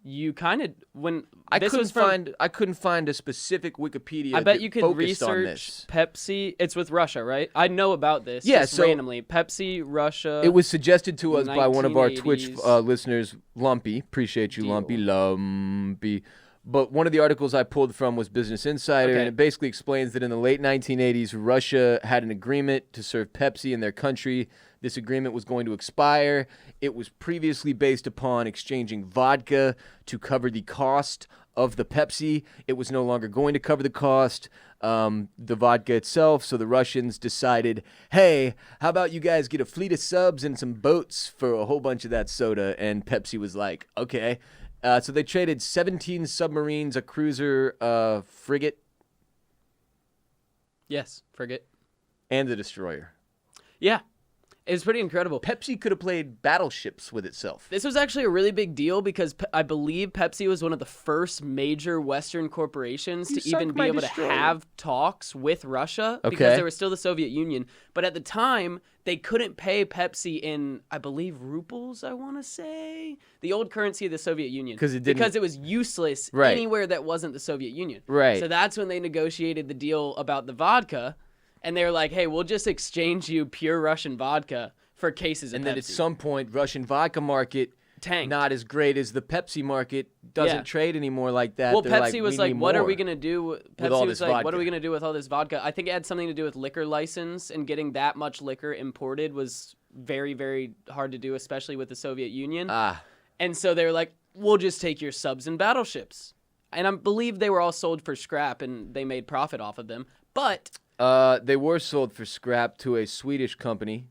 you kind of when I this couldn't was from, find a specific Wikipedia. I bet that you could focused on research this. Pepsi. It's with Russia, right? I know about this. Yeah, just so- randomly Pepsi, Russia. It was suggested to us by one of our Twitch 1980s. listeners, Lumpy. Appreciate you, Deal. Lumpy. But one of the articles I pulled from was Business Insider, Okay. and it basically explains that in the late 1980s, Russia had an agreement to serve Pepsi in their country. This agreement was going to expire. It was previously based upon exchanging vodka to cover the cost of the Pepsi. It was no longer going to cover the cost, the vodka itself. So the Russians decided, hey, how about you guys get a fleet of subs and some boats for a whole bunch of that soda? And Pepsi was like, okay. So they traded 17 submarines, a cruiser, frigate, yes, frigate. and a destroyer. Yeah, it's pretty incredible. Pepsi could have played battleships with itself. This was actually a really big deal because I believe Pepsi was one of the first major Western corporations You to even sunk be my able destroyer. to have talks with Russia because Okay. they were still the Soviet Union. But at the time, they couldn't pay Pepsi in, I believe, rubles, I want to say. The old currency of the Soviet Union. 'Cause it didn't- Because it was useless Right. anywhere that wasn't the Soviet Union. Right. So that's when they negotiated the deal about the vodka. And they were like, hey, we'll just exchange you pure Russian vodka for cases of And Pepsi. then at some point, Russian vodka market tanked. not as great as the Pepsi market doesn't trade anymore like that. Well, They're Pepsi was like, need what are more we going to do? Pepsi all was this like, what vodka. are we going to do with all this vodka? I think it had something to do with liquor license, and getting that much liquor imported was very, very hard to do, especially with the Soviet Union. And so they were like, we'll just take your subs and battleships. And I believe they were all sold for scrap, and they made profit off of them. But they were sold for scrap to a Swedish company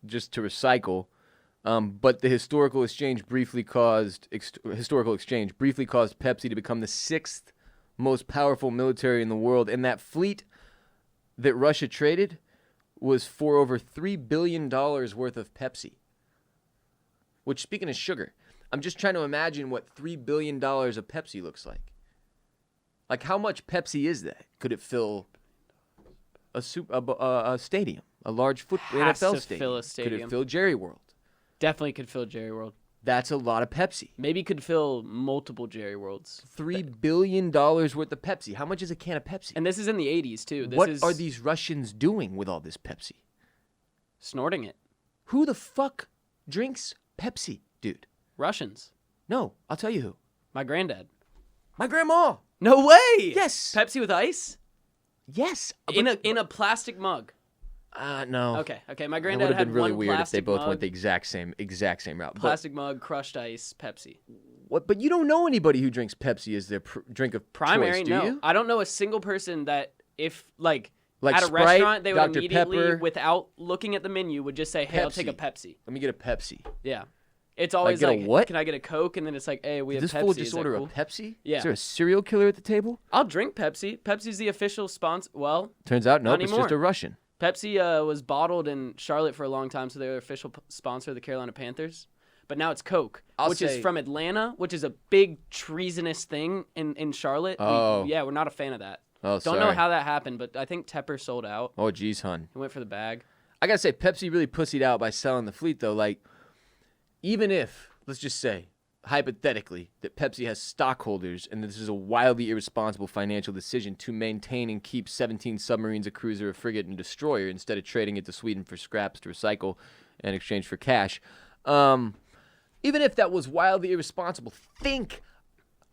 just to recycle. But the historical exchange briefly caused Pepsi to become the 6th most powerful military in the world. And that fleet that Russia traded was for over $3 billion worth of Pepsi. Which, speaking of sugar, I'm just trying to imagine what $3 billion of Pepsi looks like. Like, how much Pepsi is that? Could it fill a stadium, a large Has NFL to stadium? fill a Could stadium. it fill Jerry World? Definitely could fill Jerry World. That's a lot of Pepsi. Maybe could fill multiple Jerry Worlds. $3 billion worth of Pepsi. How much is a can of Pepsi? And this is in the 80s, too. What are these Russians doing with all this Pepsi? Snorting it. Who the fuck drinks Pepsi, dude? Russians. No, I'll tell you who. My granddad. My grandma. No way! Yes. Pepsi with ice? Yes. In a plastic mug. No. Okay. My It would granddad have had been really one weird if they plastic both mug, went the exact same route. plastic mug, crushed ice, Pepsi. But you don't know anybody who drinks Pepsi as their drink of Primary, choice, do no. you? I don't know a single person that if Like at a Sprite, restaurant they would Dr. immediately, Pepper. without looking at the menu, would just say, "Hey, I'll take a Pepsi." Let me get a Pepsi. Yeah. It's always get a what? "Can I get a Coke?" And then it's like, "Hey, we have This Pepsi." fool Is just that order cool? a Pepsi? Yeah. Is there a serial killer at the table? I'll drink Pepsi. Pepsi's the official sponsor. Well, Turns out, nope, Not it's just anymore. a Russian. Pepsi was bottled in Charlotte for a long time, so they were the official sponsor of the Carolina Panthers. But now it's Coke, which is from Atlanta, which is a big treasonous thing in Charlotte. Oh. We're not a fan of that. Oh, Don't know how that happened, but I think Tepper sold out. Oh, geez, hun. He went for the bag. I gotta say, Pepsi really pussied out by selling the fleet, though. Like, even if, let's just say, hypothetically, that Pepsi has stockholders and this is a wildly irresponsible financial decision to maintain and keep 17 submarines, a cruiser, a frigate, and a destroyer instead of trading it to Sweden for scraps to recycle in exchange for cash. Even if that was wildly irresponsible, think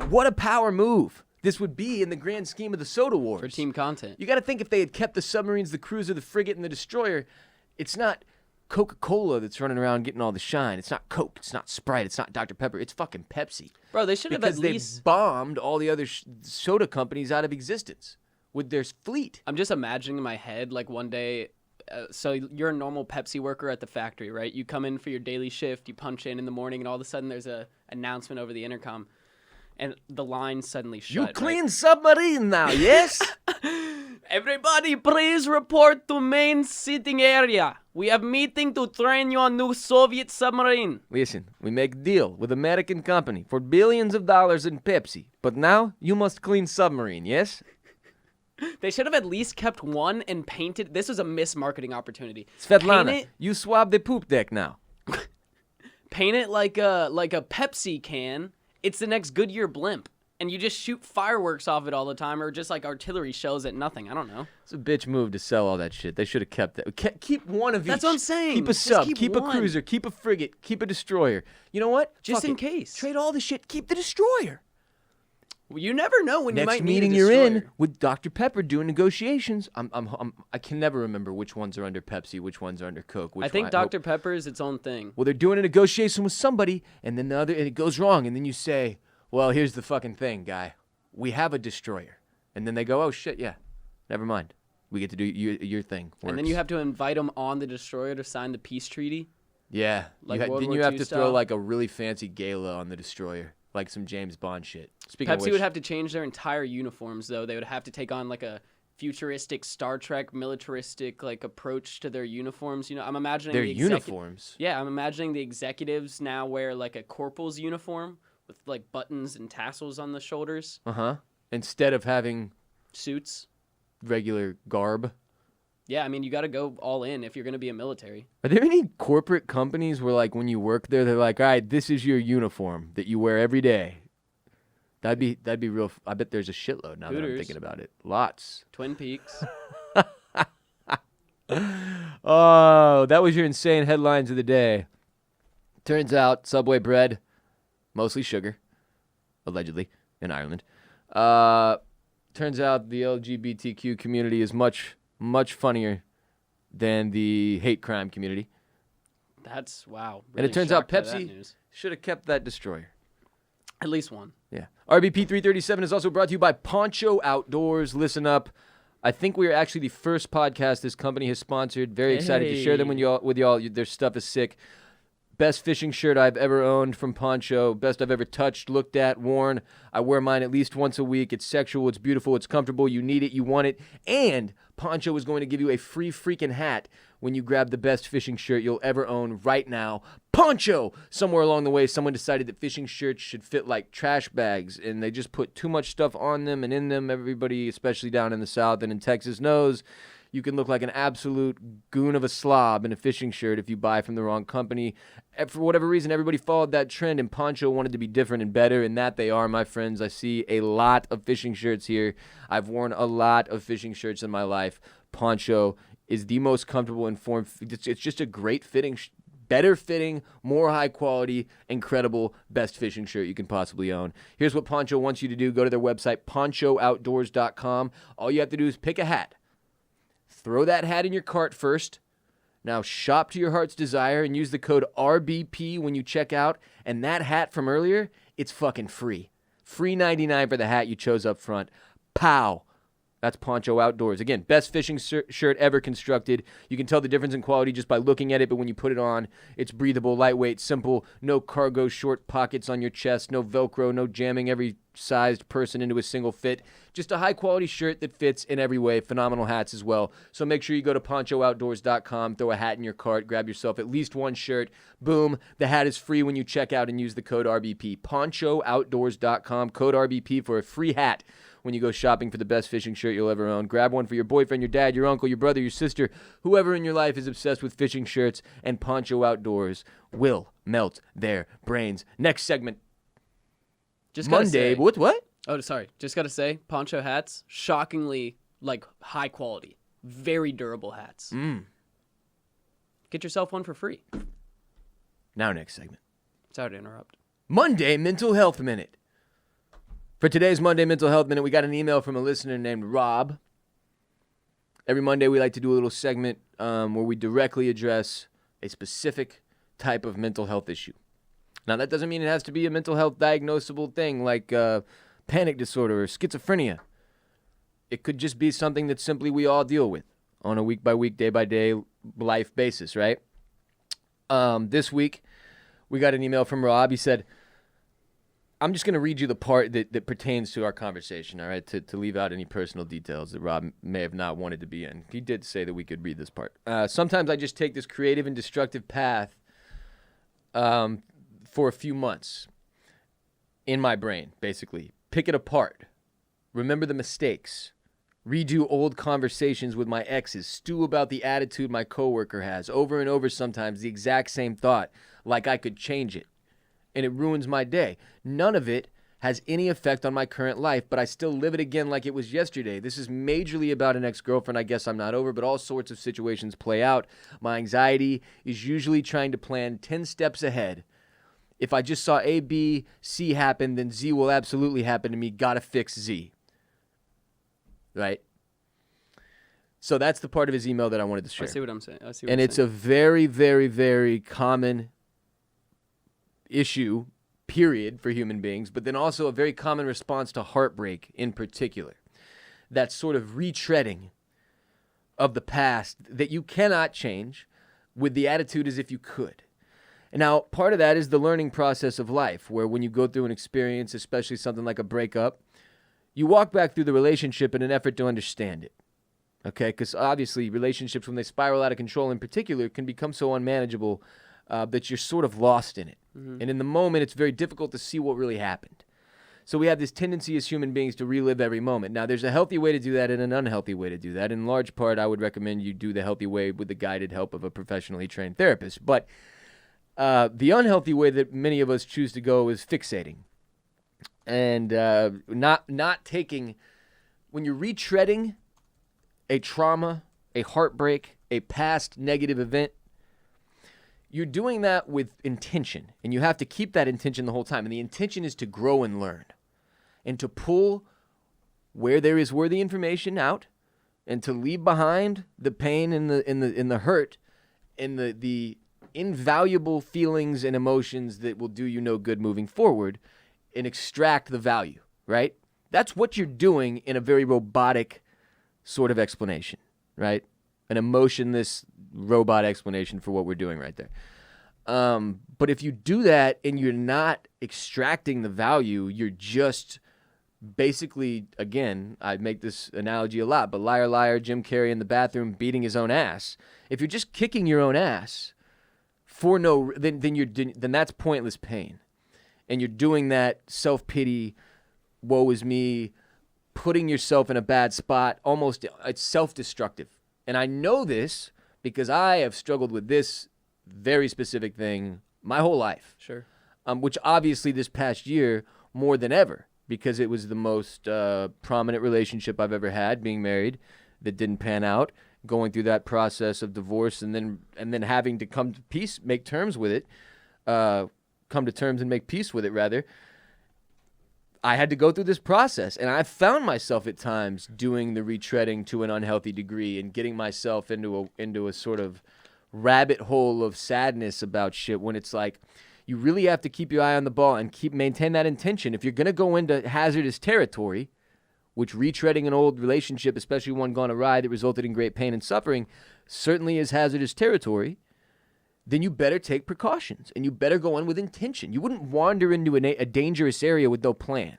what a power move this would be in the grand scheme of the soda wars. For team content. You got to think if they had kept the submarines, the cruiser, the frigate, and the destroyer, it's not Coca-Cola that's running around getting all the shine. It's not Coke. It's not Sprite. It's not Dr. Pepper. It's fucking Pepsi. Bro, they should have Because at they least... bombed all the other soda companies out of existence with their fleet. I'm just imagining in my head, like one day... so you're a normal Pepsi worker at the factory, right? You come in for your daily shift, you punch in the morning, and all of a sudden there's a announcement over the intercom, and the line suddenly shut. You right? clean submarine now, yes? Everybody, please report to main sitting area. We have meeting to train you on new Soviet submarine. Listen, we make deal with American company for billions of dollars in Pepsi, but now you must clean submarine, yes? They should have at least kept one and painted. This was a mismarketing opportunity. Svetlana, you swab the poop deck now. Paint it like a Pepsi can. It's the next Goodyear blimp. And you just shoot fireworks off it all the time, or just like artillery shells at nothing. I don't know. It's a bitch move to sell all that shit. They should have kept that. Keep one of each. That's what I'm saying. Keep a Just sub, keep keep a one. cruiser, keep a frigate, keep a destroyer. You know what? Just Fuck in it. case. Trade all the shit. Keep the destroyer. Well, you never know when you Next might meeting need a you're destroyer. in with Dr. Pepper doing negotiations. I can never remember which ones are under Pepsi, which ones are under Coke. I think Dr. Pepper is its own thing. Well, they're doing a negotiation with somebody, and then and it goes wrong, and then you say, "Well, here's the fucking thing, guy. We have a destroyer," and then they go, "Oh shit, yeah, never mind. We get to do your thing." And then Works. you have to invite them on the destroyer to sign the peace treaty. Yeah. Like Then World you War have II to style. throw like a really fancy gala on the destroyer, like some James Bond shit. Speaking of Pepsi which, would have to change their entire uniforms, though. They would have to take on like a futuristic Star Trek militaristic like approach to their uniforms. You know, I'm imagining their the uniforms. Yeah, I'm imagining the executives now wear like a corporal's uniform with like buttons and tassels on the shoulders, Instead of having suits. regular garb. Yeah, I mean, you got to go all in if you're going to be a military. Are there any corporate companies where, like, when you work there, they're like, "All right, this is your uniform that you wear every day"? That'd be real. I bet there's a shitload now that I'm Hooters. thinking about it. Lots. Twin Peaks. Oh, that was your insane headlines of the day. Turns out Subway bread mostly sugar, allegedly, in Ireland. Turns out the LGBTQ community is much, much funnier than the hate crime community. That's, wow. And it Really turns out shocked by that Pepsi news. should have kept that destroyer. At least one. Yeah. RBP 337 is also brought to you by Poncho Outdoors. Listen up. I think we are actually the first podcast this company has sponsored. Very excited to share them with y'all. Their stuff is sick. Best fishing shirt I've ever owned from Poncho. Best I've ever touched, looked at, worn. I wear mine at least once a week. It's sexual. It's beautiful. It's comfortable. You need it. You want it. And Poncho is going to give you a free freaking hat when you grab the best fishing shirt you'll ever own right now. Poncho! Somewhere along the way, someone decided that fishing shirts should fit like trash bags, and they just put too much stuff on them and in them. Everybody, especially down in the South and in Texas, knows you can look like an absolute goon of a slob in a fishing shirt if you buy from the wrong company. For whatever reason, everybody followed that trend, and Poncho wanted to be different and better, and that they are, my friends. I see a lot of fishing shirts here. I've worn a lot of fishing shirts in my life. Poncho is the most comfortable and form. It's just a great fitting, better fitting, more high quality, incredible, best fishing shirt you can possibly own. Here's what Poncho wants you to do. Go to their website, ponchooutdoors.com. All you have to do is pick a hat. Throw that hat in your cart first. Now shop to your heart's desire and use the code RBP when you check out. And that hat from earlier, it's fucking free. Free 99 for the hat you chose up front. Pow. That's Poncho Outdoors. Again, best fishing shirt ever constructed. You can tell the difference in quality just by looking at it, but when you put it on, it's breathable, lightweight, simple, no cargo short pockets on your chest, no Velcro, no jamming every sized person into a single fit. Just a high-quality shirt that fits in every way. Phenomenal hats as well. So make sure you go to ponchooutdoors.com, throw a hat in your cart, grab yourself at least one shirt. Boom. The hat is free when you check out and use the code RBP. ponchooutdoors.com, code RBP for a free hat when you go shopping for the best fishing shirt you'll ever own. Grab one for your boyfriend, your dad, your uncle, your brother, your sister, whoever in your life is obsessed with fishing shirts, and Poncho Outdoors will melt their brains. Next segment. Just gotta Monday. say- What? Oh, sorry. Just got to say, Poncho hats, shockingly, like, high quality. Very durable hats. Get yourself one for free. Now next segment. Sorry to interrupt. Monday Mental Health Minute. For today's Monday Mental Health Minute, we got an email from a listener named Rob. Every Monday, we like to do a little segment where we directly address a specific type of mental health issue. Now, that doesn't mean it has to be a mental health diagnosable thing like panic disorder or schizophrenia. It could just be something that simply we all deal with on a week-by-week, day-by-day life basis, right? This week, we got an email from Rob. He said, I'm just going to read you the part that pertains to our conversation, all right, to leave out any personal details that Rob may have not wanted to be in. He did say that we could read this part. Sometimes I just take this creative and destructive path for a few months in my brain, basically. Pick it apart. Remember the mistakes. Redo old conversations with my exes. Stew about the attitude my coworker has. Over and over sometimes the exact same thought, like I could change it. And it ruins my day. None of it has any effect on my current life, but I still live it again like it was yesterday. This is majorly about an ex-girlfriend I guess I'm not over, but all sorts of situations play out. My anxiety is usually trying to plan 10 steps ahead. If I just saw A, B, C happen, then Z will absolutely happen to me. Gotta fix Z. Right? So that's the part of his email that I wanted to share. I see what I'm saying. And it's a very, very, very common issue, period, for human beings, but then also a very common response to heartbreak in particular. That sort of retreading of the past that you cannot change with the attitude as if you could. And now, part of that is the learning process of life, where when you go through an experience, especially something like a breakup, you walk back through the relationship in an effort to understand it. Okay? Because obviously, relationships, when they spiral out of control in particular, can become so unmanageable that you're sort of lost in it. Mm-hmm. And in the moment, it's very difficult to see what really happened. So we have this tendency as human beings to relive every moment. Now, there's a healthy way to do that and an unhealthy way to do that. In large part, I would recommend you do the healthy way with the guided help of a professionally trained therapist. But the unhealthy way that many of us choose to go is fixating. And not taking, when you're retreading a trauma, a heartbreak, a past negative event, you're doing that with intention, and you have to keep that intention the whole time. And the intention is to grow and learn, and to pull where there is worthy information out, and to leave behind the pain and the hurt and the invaluable feelings and emotions that will do you no good moving forward, and extract the value, right? That's what you're doing in a very robotic sort of explanation, right? An emotionless robot explanation for what we're doing right there. But if you do that and you're not extracting the value, you're just basically, again, I make this analogy a lot, but liar, liar, Jim Carrey in the bathroom beating his own ass. If you're just kicking your own ass for then that's pointless pain. And you're doing that self-pity, woe is me, putting yourself in a bad spot, almost, it's self-destructive. And I know this because I have struggled with this very specific thing my whole life. Sure. Which obviously this past year, more than ever, because it was the most prominent relationship I've ever had, being married, that didn't pan out, going through that process of divorce, and then having to come to peace, make terms with it, come to terms and make peace with it, rather. I had to go through this process, and I found myself at times doing the retreading to an unhealthy degree and getting myself into a sort of rabbit hole of sadness about shit, when it's like, you really have to keep your eye on the ball and maintain that intention. If you're going to go into hazardous territory, which retreading an old relationship, especially one gone awry that resulted in great pain and suffering, certainly is hazardous territory, then you better take precautions, and you better go in with intention. You wouldn't wander into a dangerous area with no plan.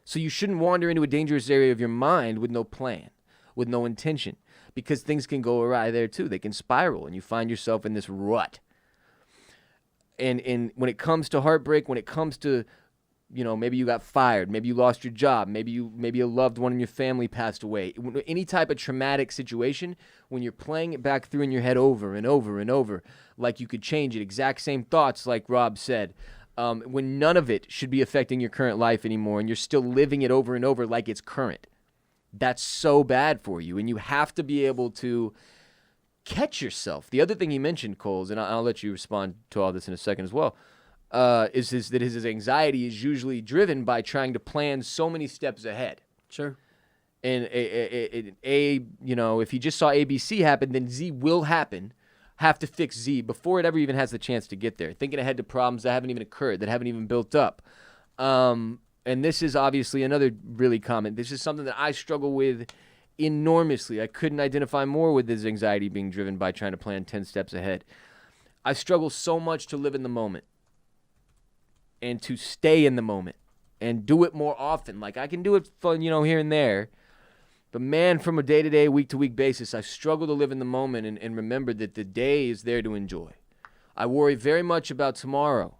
So you shouldn't wander into a dangerous area of your mind with no plan, with no intention, because things can go awry there too. They can spiral, and you find yourself in this rut. And when it comes to heartbreak, when it comes to, maybe you got fired, maybe you lost your job, maybe a loved one in your family passed away, any type of traumatic situation, when you're playing it back through in your head over and over and over, like you could change it, exact same thoughts, like Rob said, when none of it should be affecting your current life anymore, and you're still living it over and over like it's current, that's so bad for you, and you have to be able to catch yourself. The other thing he mentioned, Coles, and I'll let you respond to all this in a second as well, is that his anxiety is usually driven by trying to plan so many steps ahead. Sure. And if he just saw ABC happen, then Z will happen. Have to fix Z before it ever even has the chance to get there. Thinking ahead to problems that haven't even occurred, that haven't even built up. And this is obviously another really common. This is something that I struggle with enormously. I couldn't identify more with this anxiety being driven by trying to plan 10 steps ahead. I struggle so much to live in the moment and to stay in the moment and do it more often. Like, I can do it fun, here and there, but man, from a day-to-day, week-to-week basis, I struggle to live in the moment and remember that the day is there to enjoy. I worry very much about tomorrow,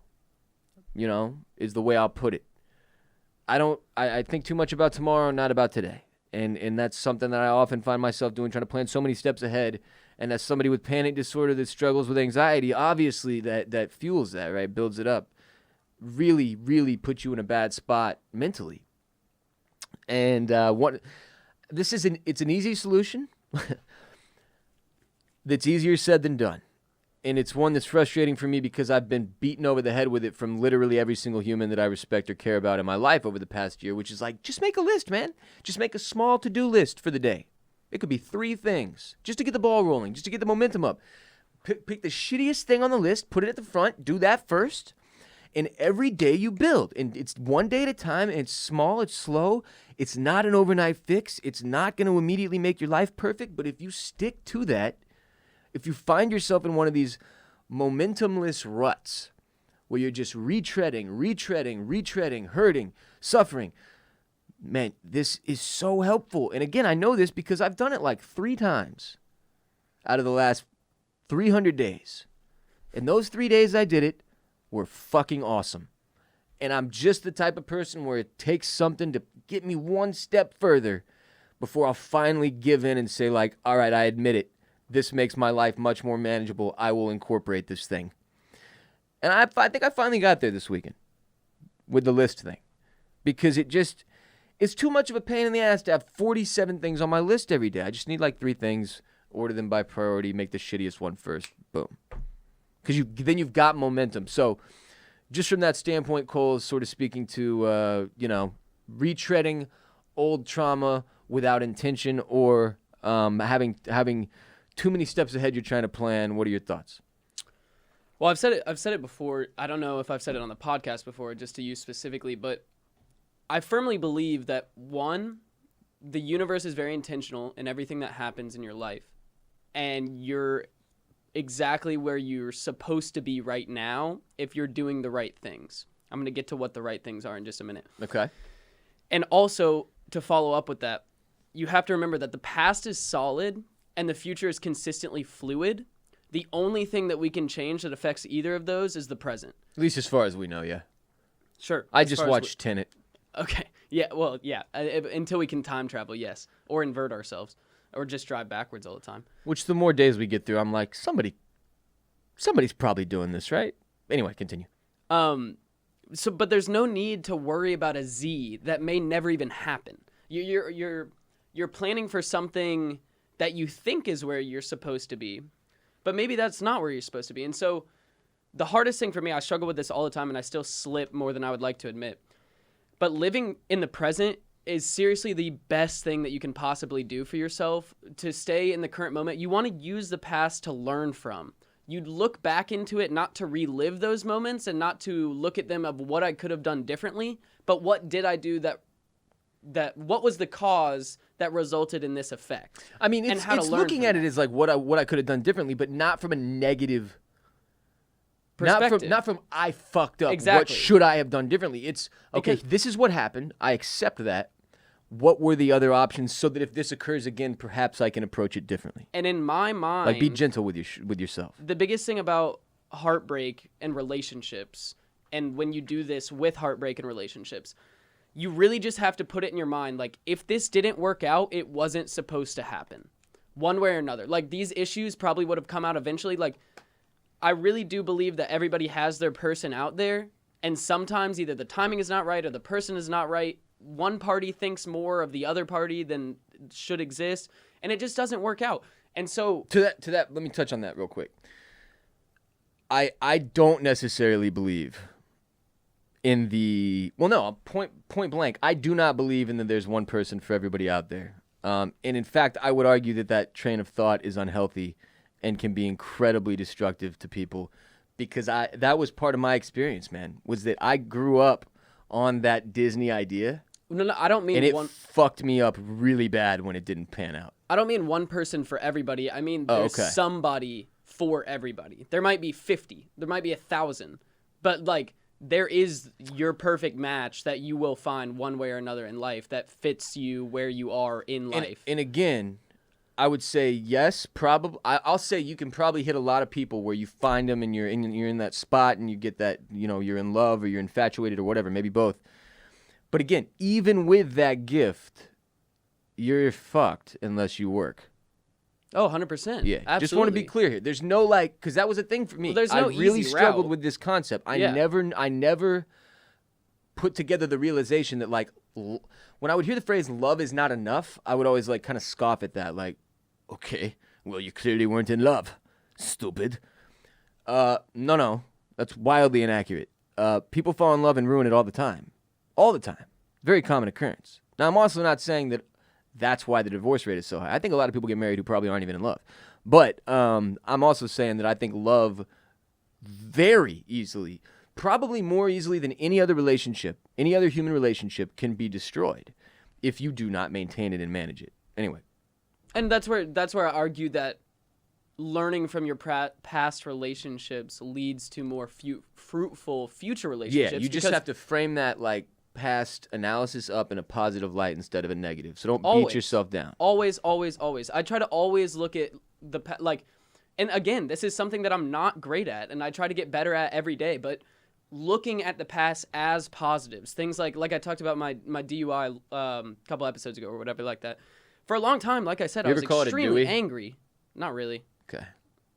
is the way I'll put it. I think too much about tomorrow, not about today. And that's something that I often find myself doing, trying to plan so many steps ahead. And as somebody with panic disorder that struggles with anxiety, obviously that fuels that, right? Builds it up. Really, really puts you in a bad spot mentally. And it's an easy solution that's easier said than done. And it's one that's frustrating for me because I've been beaten over the head with it from literally every single human that I respect or care about in my life over the past year, which is like, just make a list, man. Just make a small to-do list for the day. It could be 3 things just to get the ball rolling, just to get the momentum up. Pick the shittiest thing on the list, put it at the front, do that first, and every day you build. And it's one day at a time, and it's small, it's slow. It's not an overnight fix. It's not going to immediately make your life perfect, but if you stick to that, if you find yourself in one of these momentumless ruts where you're just retreading, hurting, suffering, man, this is so helpful. And again, I know this because I've done it like 3 times out of the last 300 days. And those 3 days I did it were fucking awesome. And I'm just the type of person where it takes something to get me one step further before I'll finally give in and say, like, all right, I admit it. This makes my life much more manageable. I will incorporate this thing. And I think I finally got there this weekend with the list thing. Because it's too much of a pain in the ass to have 47 things on my list every day. I just need like 3 things, order them by priority, make the shittiest one first. Boom. because then you've got momentum. So just from that standpoint, Cole is sort of speaking to, retreading old trauma without intention or having too many steps ahead you're trying to plan. What are your thoughts? Well, I've said it before. I don't know if I've said it on the podcast before, just to you specifically, but I firmly believe that, one, the universe is very intentional in everything that happens in your life, and you're exactly where you're supposed to be right now if you're doing the right things. I'm going to get to what the right things are in just a minute. Okay. And also, to follow up with that, you have to remember that the past is solid and the future is consistently fluid. The only thing that we can change that affects either of those is the present. At least as far as we know, yeah. Sure. I just watched Tenet. Okay. Yeah, well, yeah. Until we can time travel, yes. Or invert ourselves. Or just drive backwards all the time. Which the more days we get through, I'm like, somebody's probably doing this, right? Anyway, continue. But there's no need to worry about a Z that may never even happen. You're planning for something that you think is where you're supposed to be, but maybe that's not where you're supposed to be. And so the hardest thing for me, I struggle with this all the time, and I still slip more than I would like to admit. But living in the present is seriously the best thing that you can possibly do for yourself to stay in the current moment. You want to use the past to learn from. You'd look back into it not to relive those moments and not to look at them of what I could have done differently, but what did I do that what was the cause that resulted in this effect? I mean, it's looking at it as like what I could have done differently, but not from a negative perspective. Not from I fucked up. Exactly. What should I have done differently? It's okay. This is what happened. I accept that. What were the other options so that if this occurs again, perhaps I can approach it differently? And in my mind, like be gentle with yourself. The biggest thing about heartbreak and relationships, and when you do this with heartbreak and relationships, you really just have to put it in your mind, like, if this didn't work out, it wasn't supposed to happen. One way or another. Like, these issues probably would have come out eventually. Like, I really do believe that everybody has their person out there, and sometimes either the timing is not right or the person is not right. One party thinks more of the other party than should exist, and it just doesn't work out. And so to that, let me touch on that real quick. I don't necessarily believe in point blank, I do not believe in that there's one person for everybody out there. And in fact, I would argue that train of thought is unhealthy and can be incredibly destructive to people, because that was part of my experience, man, was that I grew up on that Disney idea. No, I don't mean and it fucked me up really bad when it didn't pan out. I don't mean one person for everybody. I mean there's somebody for everybody. There might be 50. There might be 1,000. But, like, there is your perfect match that you will find one way or another in life that fits you where you are in life. And again, I would say yes, probably. I'll say you can probably hit a lot of people where you find them and you're in that spot and you get that, you're in love or you're infatuated or whatever, maybe both. But again, even with that gift, you're fucked unless you work. Oh, 100%. Yeah, absolutely. Just want to be clear here. There's no because that was a thing for me. Well, there's no I really easy struggled route. with this concept. I never put together the realization that when I would hear the phrase "love is not enough," I would always kind of scoff at that. Like, okay, well, you clearly weren't in love, stupid. No, that's wildly inaccurate. People fall in love and ruin it all the time. All the time. Very common occurrence. Now, I'm also not saying that that's why the divorce rate is so high. I think a lot of people get married who probably aren't even in love. But I'm also saying that I think love very easily, probably more easily than any other relationship, any other human relationship, can be destroyed if you do not maintain it and manage it. Anyway. And that's where I argue that learning from your past relationships leads to more fruitful future relationships. Yeah, you just have to frame that past analysis up in a positive light instead of a negative. So don't beat yourself down. Always. I try to always look at and again, this is something that I'm not great at, and I try to get better at every day, but looking at the past as positives. Things like I talked about my DUI a couple episodes ago or whatever like that. For a long time, like I said, I was extremely angry. Not really. Okay.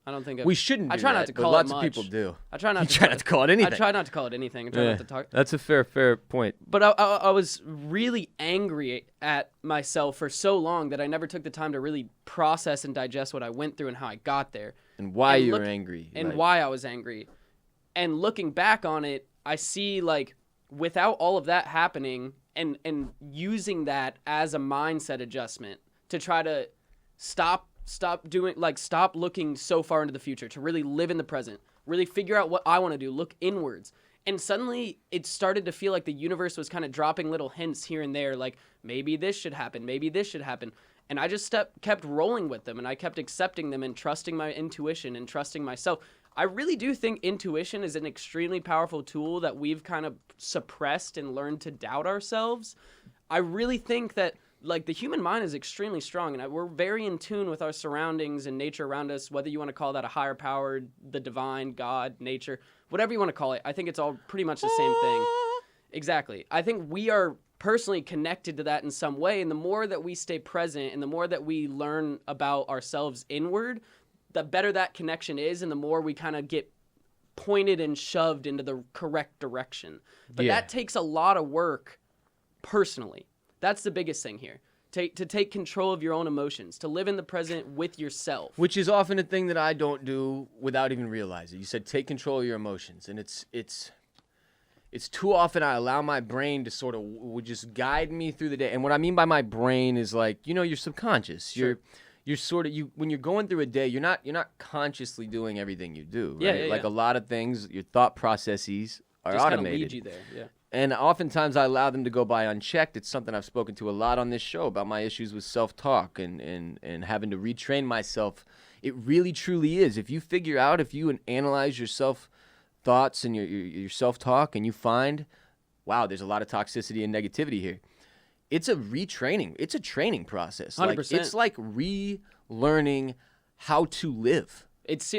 I don't think we shouldn't. I try not to call it much. Lots of people do. I try not to call it anything. I try not to call it anything. I try not to talk. That's a fair point. But I was really angry at myself for so long that I never took the time to really process and digest what I went through and how I got there. And why you were angry. And why I was angry. And looking back on it, I see, like, without all of that happening and using that as a mindset adjustment to try to stop looking so far into the future, to really live in the present, really figure out what I want to do, look inwards. And suddenly it started to feel like the universe was kind of dropping little hints here and there, like maybe this should happen, maybe this should happen. And I just kept rolling with them, and I kept accepting them and trusting my intuition and trusting myself. I really do think intuition is an extremely powerful tool that we've kind of suppressed and learned to doubt ourselves. I really think that, like, the human mind is extremely strong, and we're very in tune with our surroundings and nature around us, whether you want to call that a higher power, the divine, God, nature, whatever you want to call it. I think it's all pretty much the same thing. Exactly. I think we are personally connected to that in some way, and the more that we stay present and the more that we learn about ourselves inward, the better that connection is, and the more we kind of get pointed and shoved into the correct direction. But that takes a lot of work personally. That's the biggest thing here. To take control of your own emotions, to live in the present with yourself. Which is often a thing that I don't do without even realizing. You said take control of your emotions, and it's too often I allow my brain to sort of would just guide me through the day. And what I mean by my brain is, like, you know, your subconscious. Sure. You're sort of when you're going through a day, you're not consciously doing everything you do, right? Yeah, like a lot of things, your thought processes are just automated. Lead you there. Yeah. And oftentimes I allow them to go by unchecked. It's something I've spoken to a lot on this show about my issues with self-talk and having to retrain myself. It really, truly is. If you figure out, if you analyze your self-thoughts and your self-talk, and you find, wow, there's a lot of toxicity and negativity here, it's a retraining. It's a training process. 100%. It's like relearning how to live. It's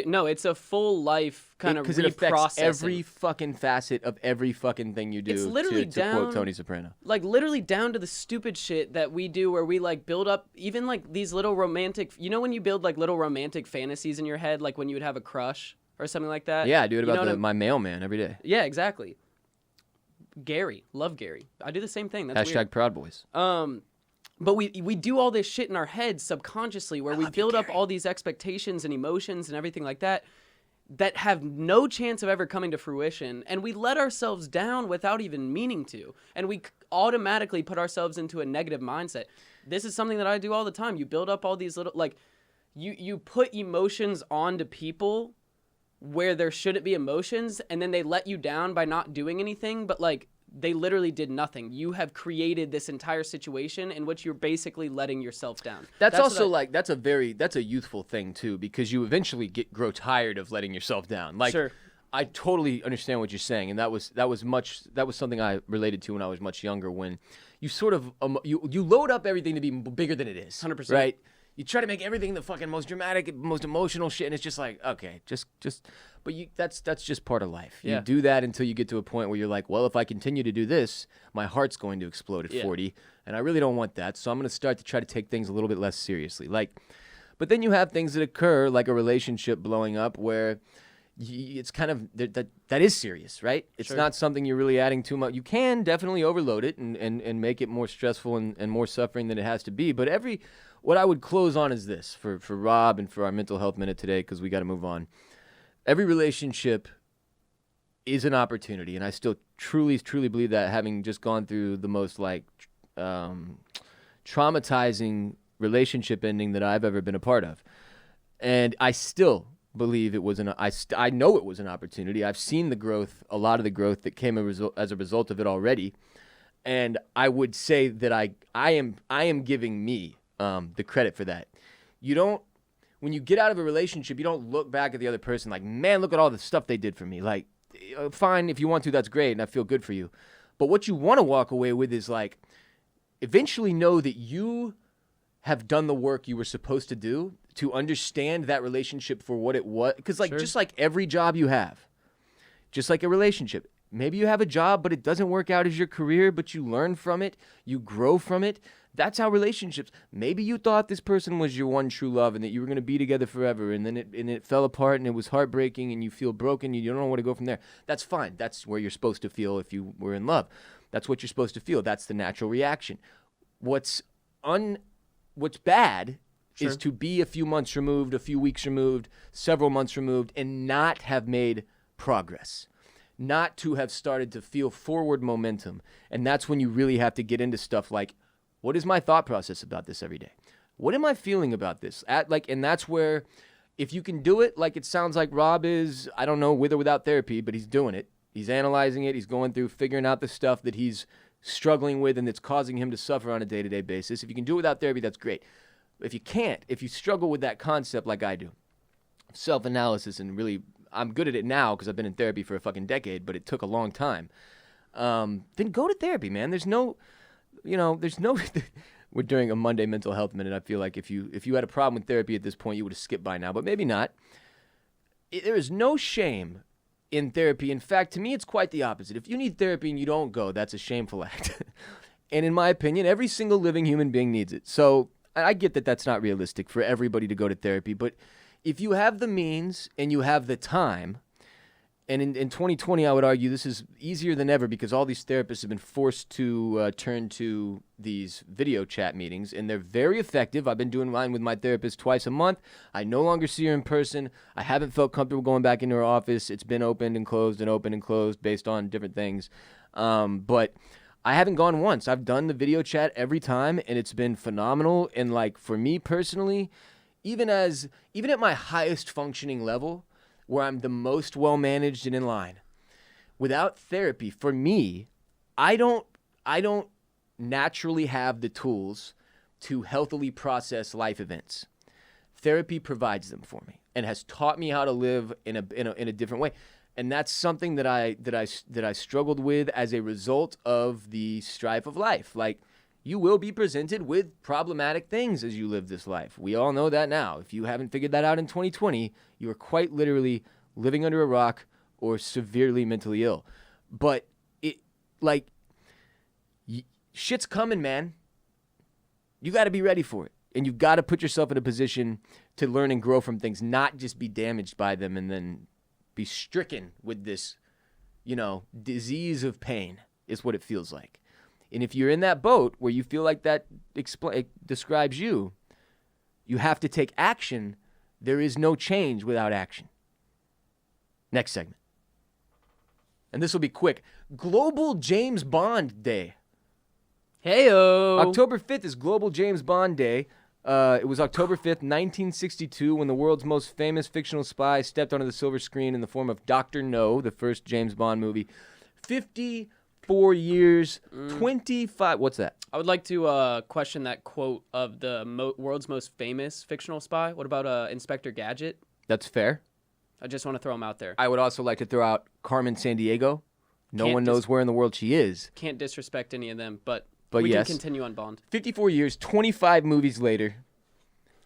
a full life kind of because it affects reprocessing. every fucking facet of every fucking thing you do. It's literally to quote Tony Soprano, like literally down to the stupid shit that we do, where we like build up even like these little romantic. You know when you build like little romantic fantasies in your head, like when you would have a crush or something like that. Yeah, I do it You know about my mailman every day. Yeah, exactly. Gary, love Gary. I do the same thing. That's Hashtag weird. Proud Boys. But we do all this shit in our heads subconsciously, where we build up all these expectations and emotions and everything like that have no chance of ever coming to fruition, and we let ourselves down without even meaning to, and we automatically put ourselves into a negative mindset. This is something that I do all the time. You build up all these little, like, you put emotions onto people where there shouldn't be emotions, and then they let you down by not doing anything, but like they literally did nothing. You have created this entire situation in which you're basically letting yourself down. That's also that's a youthful thing too, because you eventually grow tired of letting yourself down. Like, sure. I totally understand what you're saying, and that was something I related to when I was much younger. When you sort of you load up everything to be bigger than it is. 100%. Right? You try to make everything the fucking most dramatic, most emotional shit, and it's just like, okay, just. But that's just part of life. Yeah. You do that until you get to a point where you're like, well, if I continue to do this, my heart's going to explode at 40, and I really don't want that. So I'm going to start to try to take things a little bit less seriously. But then you have things that occur, like a relationship blowing up, where it's kind of that is serious, right? It's not something you're really adding too much. You can definitely overload it and make it more stressful and more suffering than it has to be. But what I would close on is this for Rob and for our mental health minute today, because we got to move on. Every relationship is an opportunity, and I still truly believe that, having just gone through the most traumatizing relationship ending that I've ever been a part of. And I still believe it was I know it was an opportunity. I've seen the growth, a lot of the growth that came as a result of it already. And I would say that I am giving me the credit for that. When you get out of a relationship, you don't look back at the other person like, man, look at all the stuff they did for me. Like, fine, if you want to, that's great, and I feel good for you. But what you want to walk away with is, like, eventually know that you have done the work you were supposed to do to understand that relationship for what it was. Because, like, just like every job you have, just like a relationship, maybe you have a job, but it doesn't work out as your career, but you learn from it, you grow from it. That's how relationships. Maybe you thought this person was your one true love and that you were going to be together forever, and then it fell apart and it was heartbreaking and you feel broken. You don't know where to go from there. That's fine. That's where you're supposed to feel if you were in love. That's what you're supposed to feel. That's the natural reaction. What's bad, is to be a few months removed, a few weeks removed, several months removed, and not have made progress, not to have started to feel forward momentum. And that's when you really have to get into stuff like, what is my thought process about this every day? What am I feeling about this? And that's where, if you can do it, like it sounds like Rob is, I don't know, with or without therapy, but he's doing it. He's analyzing it. He's going through, figuring out the stuff that he's struggling with and that's causing him to suffer on a day-to-day basis. If you can do it without therapy, that's great. If you can't, if you struggle with that concept like I do, self-analysis, and really, I'm good at it now because I've been in therapy for a fucking decade, but it took a long time, then go to therapy, man. There's no, we're doing a Monday mental health minute. I feel like if you had a problem with therapy at this point, you would have skipped by now, but maybe not. There is no shame in therapy. In fact, to me, it's quite the opposite. If you need therapy and you don't go, that's a shameful act. And in my opinion, every single living human being needs it. So I get that that's not realistic for everybody to go to therapy, but if you have the means and you have the time, and in 2020, I would argue this is easier than ever because all these therapists have been forced to turn to these video chat meetings, and they're very effective. I've been doing mine with my therapist twice a month. I no longer see her in person. I haven't felt comfortable going back into her office. It's been opened and closed based on different things. But I haven't gone once. I've done the video chat every time, and it's been phenomenal. And like for me personally, even at my highest functioning level, where I'm the most well-managed and in line, without therapy, for me, I don't naturally have the tools to healthily process life events. Therapy provides them for me and has taught me how to live in a different way. And that's something that I struggled with as a result of the strife of life. Like, you will be presented with problematic things as you live this life. We all know that now. If you haven't figured that out in 2020, you are quite literally living under a rock or severely mentally ill. But shit's coming, man. You got to be ready for it. And you've got to put yourself in a position to learn and grow from things, not just be damaged by them and then be stricken with this, disease of pain is what it feels like. And if you're in that boat where you feel like that describes you, you have to take action. There is no change without action. Next segment. And this will be quick. Global James Bond Day. Heyo. October 5th is Global James Bond Day. It was October 5th, 1962, when the world's most famous fictional spy stepped onto the silver screen in the form of Dr. No, the first James Bond movie. 54 years, 25... What's that? I would like to question that quote of the world's most famous fictional spy. What about Inspector Gadget? That's fair. I just want to throw him out there. I would also like to throw out Carmen Sandiego. No one knows where in the world she is. Can't disrespect any of them, but we can continue on Bond. 54 years, 25 movies later,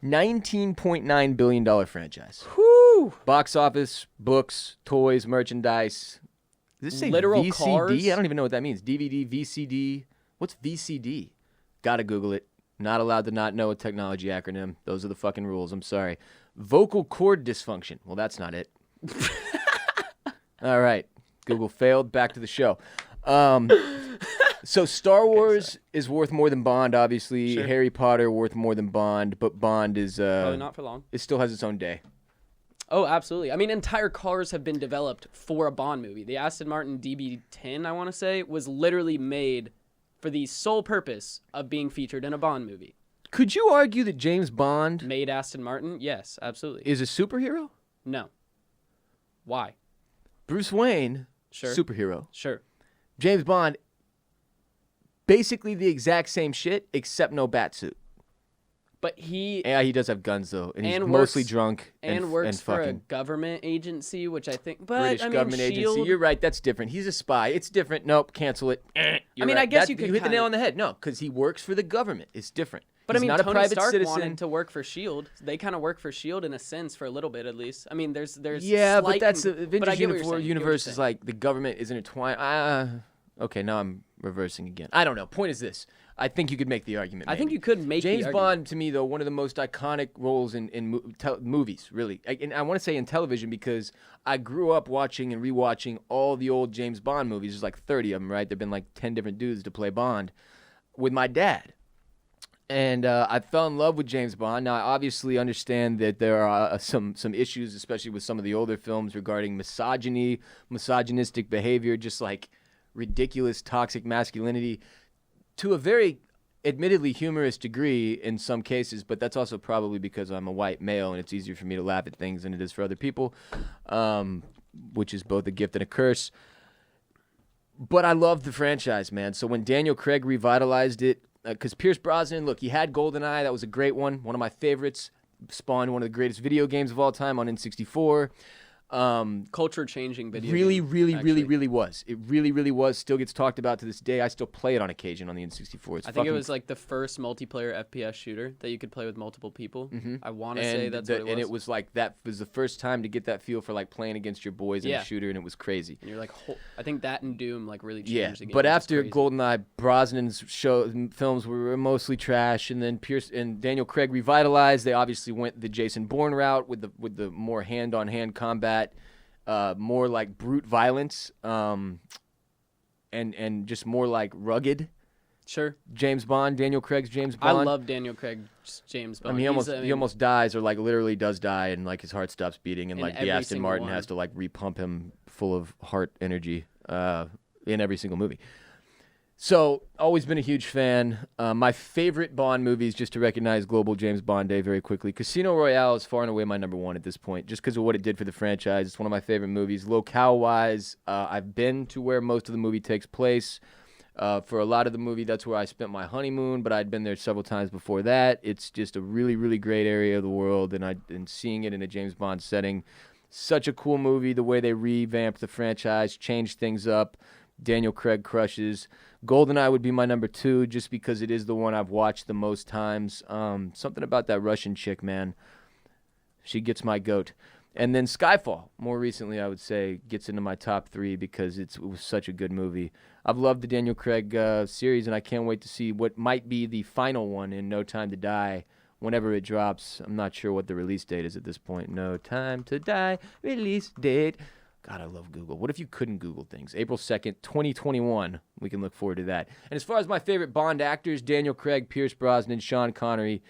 $19.9 billion franchise. Whoo! Box office, books, toys, merchandise. Does this say literal VCD? cars? I don't even know what that means. DVD, VCD. What's VCD? Gotta Google it. Not allowed to not know a technology acronym. Those are the fucking rules. I'm sorry. Vocal cord dysfunction. Well, that's not it. All right. Google failed. Back to the show. So Star Wars is worth more than Bond, obviously. Sure. Harry Potter worth more than Bond, but Bond is... Probably not for long. It still has its own day. Oh, absolutely. I mean, entire cars have been developed for a Bond movie. The Aston Martin DB10, I want to say, was literally made for the sole purpose of being featured in a Bond movie. Could you argue that James Bond... Made Aston Martin? Yes, absolutely. Is a superhero? No. Why? Bruce Wayne, Sure. superhero. Sure. James Bond, basically the exact same shit, except no batsuit. But he... Yeah, he does have guns, though, and he's And mostly works- drunk and works and for a fucking government agency, which I think... But, British I mean, government agency. S.H.I.E.L.D. You're right, that's different. He's a spy. It's different. Nope, cancel it. You're mean, right. I guess you could hit the nail kinda- on the head. No, because he works for the government. It's different. But He's I mean, not a Tony private Stark citizen. wanted to work for S.H.I.E.L.D. They kind of work for S.H.I.E.L.D. in a sense, for a little bit at least. I mean, there's Yeah, but slight that's but I Avengers get what you're saying. I get what universe you're is saying. like the government is intertwined. Okay, now I'm reversing again. I don't know. Point is this. I think you could make the argument. I think maybe. you could make James the argument. Bond, to me, though, one of the most iconic roles in movies, really. And I want to say in television because I grew up watching and rewatching all the old James Bond movies. There's like 30 of them, right? There have been like 10 different dudes to play Bond with my dad. And I fell in love with James Bond. Now, I obviously understand that there are some issues, especially with some of the older films, regarding misogyny, misogynistic behavior, just like ridiculous toxic masculinity, to a very admittedly humorous degree in some cases, but that's also probably because I'm a white male and it's easier for me to laugh at things than it is for other people, which is both a gift and a curse. But I love the franchise, man. So when Daniel Craig revitalized it, because Pierce Brosnan, look, he had GoldenEye. That was a great one of my favorites. Spawned one of the greatest video games of all time on N64. Culture-changing video really, game, really, actually. really was. It really, really was. Still gets talked about to this day. I still play it on occasion on the N64. I think it was like the first multiplayer FPS shooter that you could play with multiple people. Mhm. I want to say that's what it was. And it was like, that was the first time to get that feel for like playing against your boys in a shooter, and it was crazy. And you're like, I think that and Doom like really changed the game. But It's after crazy. GoldenEye, Brosnan's films were mostly trash, and then Pierce and Daniel Craig revitalized. They obviously went the Jason Bourne route with the more hand-on-hand combat. More like brute violence, and just more like rugged. Sure. James Bond, Daniel Craig's James Bond. I love Daniel Craig's James Bond. I mean, he almost dies, or like literally does die, and like his heart stops beating, and In like the every Aston single Martin one. has to like repump him full of heart energy in every single movie. So, always been a huge fan. My favorite Bond movies, just to recognize Global James Bond Day very quickly. Casino Royale is far and away my number one at this point, just because of what it did for the franchise. It's one of my favorite movies. Locale-wise, I've been to where most of the movie takes place. For a lot of the movie, that's where I spent my honeymoon, but I'd been there several times before that. It's just a really, really great area of the world, and seeing it in a James Bond setting, such a cool movie. The way they revamped the franchise, changed things up. Daniel Craig crushes. GoldenEye would be my number two, just because it is the one I've watched the most times. Something about that Russian chick, man. She gets my goat. And then Skyfall, more recently, I would say, gets into my top three because it was such a good movie. I've loved the Daniel Craig series, and I can't wait to see what might be the final one in No Time to Die whenever it drops. I'm not sure what the release date is at this point. No Time to Die, release date. God, I love Google. What if you couldn't Google things? April 2nd, 2021. We can look forward to that. And as far as my favorite Bond actors, Daniel Craig, Pierce Brosnan, Sean Connery.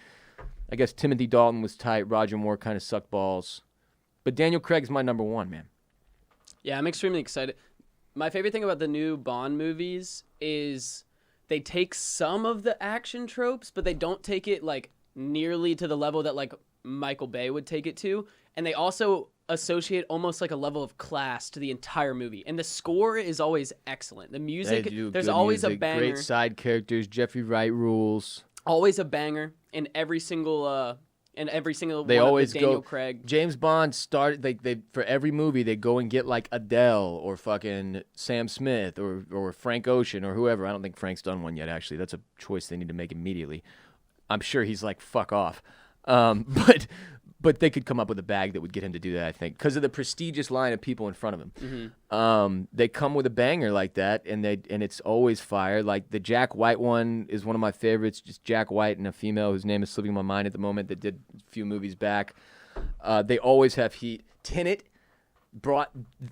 I guess Timothy Dalton was tight. Roger Moore kind of sucked balls. But Daniel Craig's my number one, man. Yeah, I'm extremely excited. My favorite thing about the new Bond movies is they take some of the action tropes, but they don't take it like nearly to the level that like Michael Bay would take it to. And they also associate almost like a level of class to the entire movie. And the score is always excellent. The music, there's always a banger. Great side characters. Jeffrey Wright rules. Always a banger in every single They one always of the Daniel go. Craig. James Bond started. They for every movie they go and get like Adele or fucking Sam Smith or Frank Ocean or whoever. I don't think Frank's done one yet. Actually, that's a choice they need to make immediately. I'm sure he's like fuck off. But they could come up with a bag that would get him to do that, I think, because of the prestigious line of people in front of him. Mm-hmm. They come with a banger like that, and it's always fire. Like the Jack White one is one of my favorites. Just Jack White and a female whose name is slipping my mind at the moment that did a few movies back. They always have heat. Tenet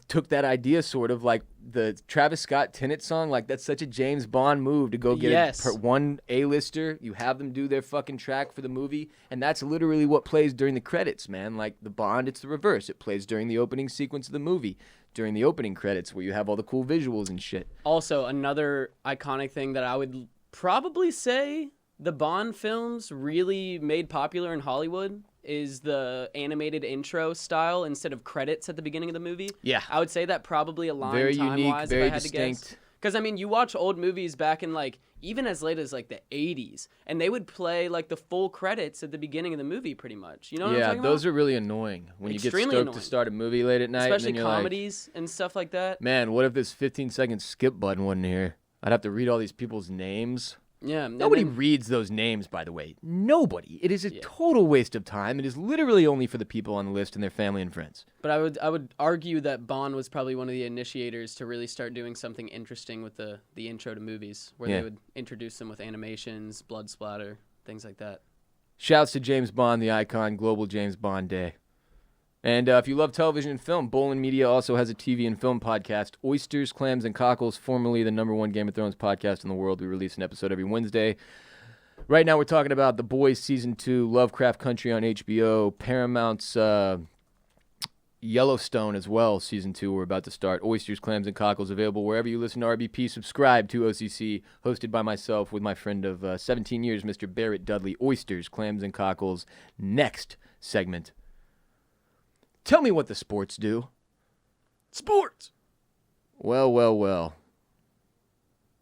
took that idea sort of like the Travis Scott Tenet song. Like that's such a James Bond move to go get one A-lister. You have them do their fucking track for the movie, and that's literally what plays during the credits, man. Like the Bond, it's the reverse. It plays during the opening sequence of the movie, during the opening credits where you have all the cool visuals and shit. Also, another iconic thing that I would probably say the Bond films really made popular in Hollywood is the animated intro style instead of credits at the beginning of the movie. Yeah. I would say that probably aligned Very time-wise unique, very if I had to guess. distinct. Because, I mean, you watch old movies back in, like, even as late as, like, the 80s, and they would play, like, the full credits at the beginning of the movie, pretty much. You know what I'm talking about? Yeah, those are really annoying when Extremely you get stoked annoying. to start a movie late at night. Especially and then you're comedies and stuff like that. like, man, what if this 15-second skip button wasn't here? I'd have to read all these people's names. Yeah. and Nobody then- reads those names, by the way. Nobody. It is a total waste of time. It is literally only for the people on the list and their family and friends. But I would argue that Bond was probably one of the initiators to really start doing something interesting with the intro to movies, where they would introduce them with animations, blood splatter, things like that. Shouts to James Bond, the icon, Global James Bond Day. And if you love television and film, Bolen Media also has a TV and film podcast, Oysters, Clams, and Cockles, formerly the #1 Game of Thrones podcast in the world. We release an episode every Wednesday. Right now we're talking about The Boys Season 2, Lovecraft Country on HBO, Paramount's Yellowstone as well, Season 2 we're about to start, Oysters, Clams, and Cockles available wherever you listen to RBP. Subscribe to OCC, hosted by myself with my friend of 17 years, Mr. Barrett Dudley. Oysters, Clams, and Cockles. Next segment. Tell me what the sports do. Sports! Well.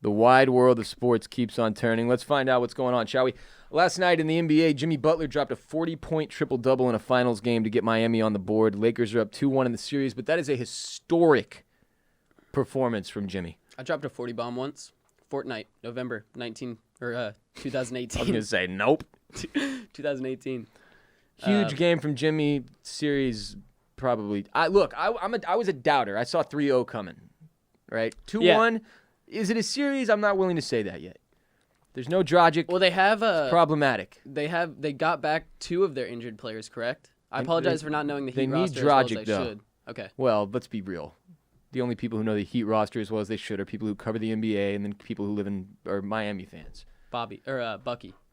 The wide world of sports keeps on turning. Let's find out what's going on, shall we? Last night in the NBA, Jimmy Butler dropped a 40-point triple-double in a finals game to get Miami on the board. Lakers are up 2-1 in the series, but that is a historic performance from Jimmy. I dropped a 40 bomb once. Fortnite, November 2018. I was going to say, nope. 2018. Huge game from Jimmy. Series probably. I was a doubter. I saw 3-0 coming, right? 2-1. Yeah. Is it a series? I'm not willing to say that yet. There's no Dragic. Well, they have it's problematic. They got back 2 of their injured players, correct? I apologize for not knowing the Heat they roster need as well as Dragic, I though. should. Okay. Well, let's be real. The only people who know the Heat roster as well as they should are people who cover the NBA and then people who live in are Miami fans. Bucky.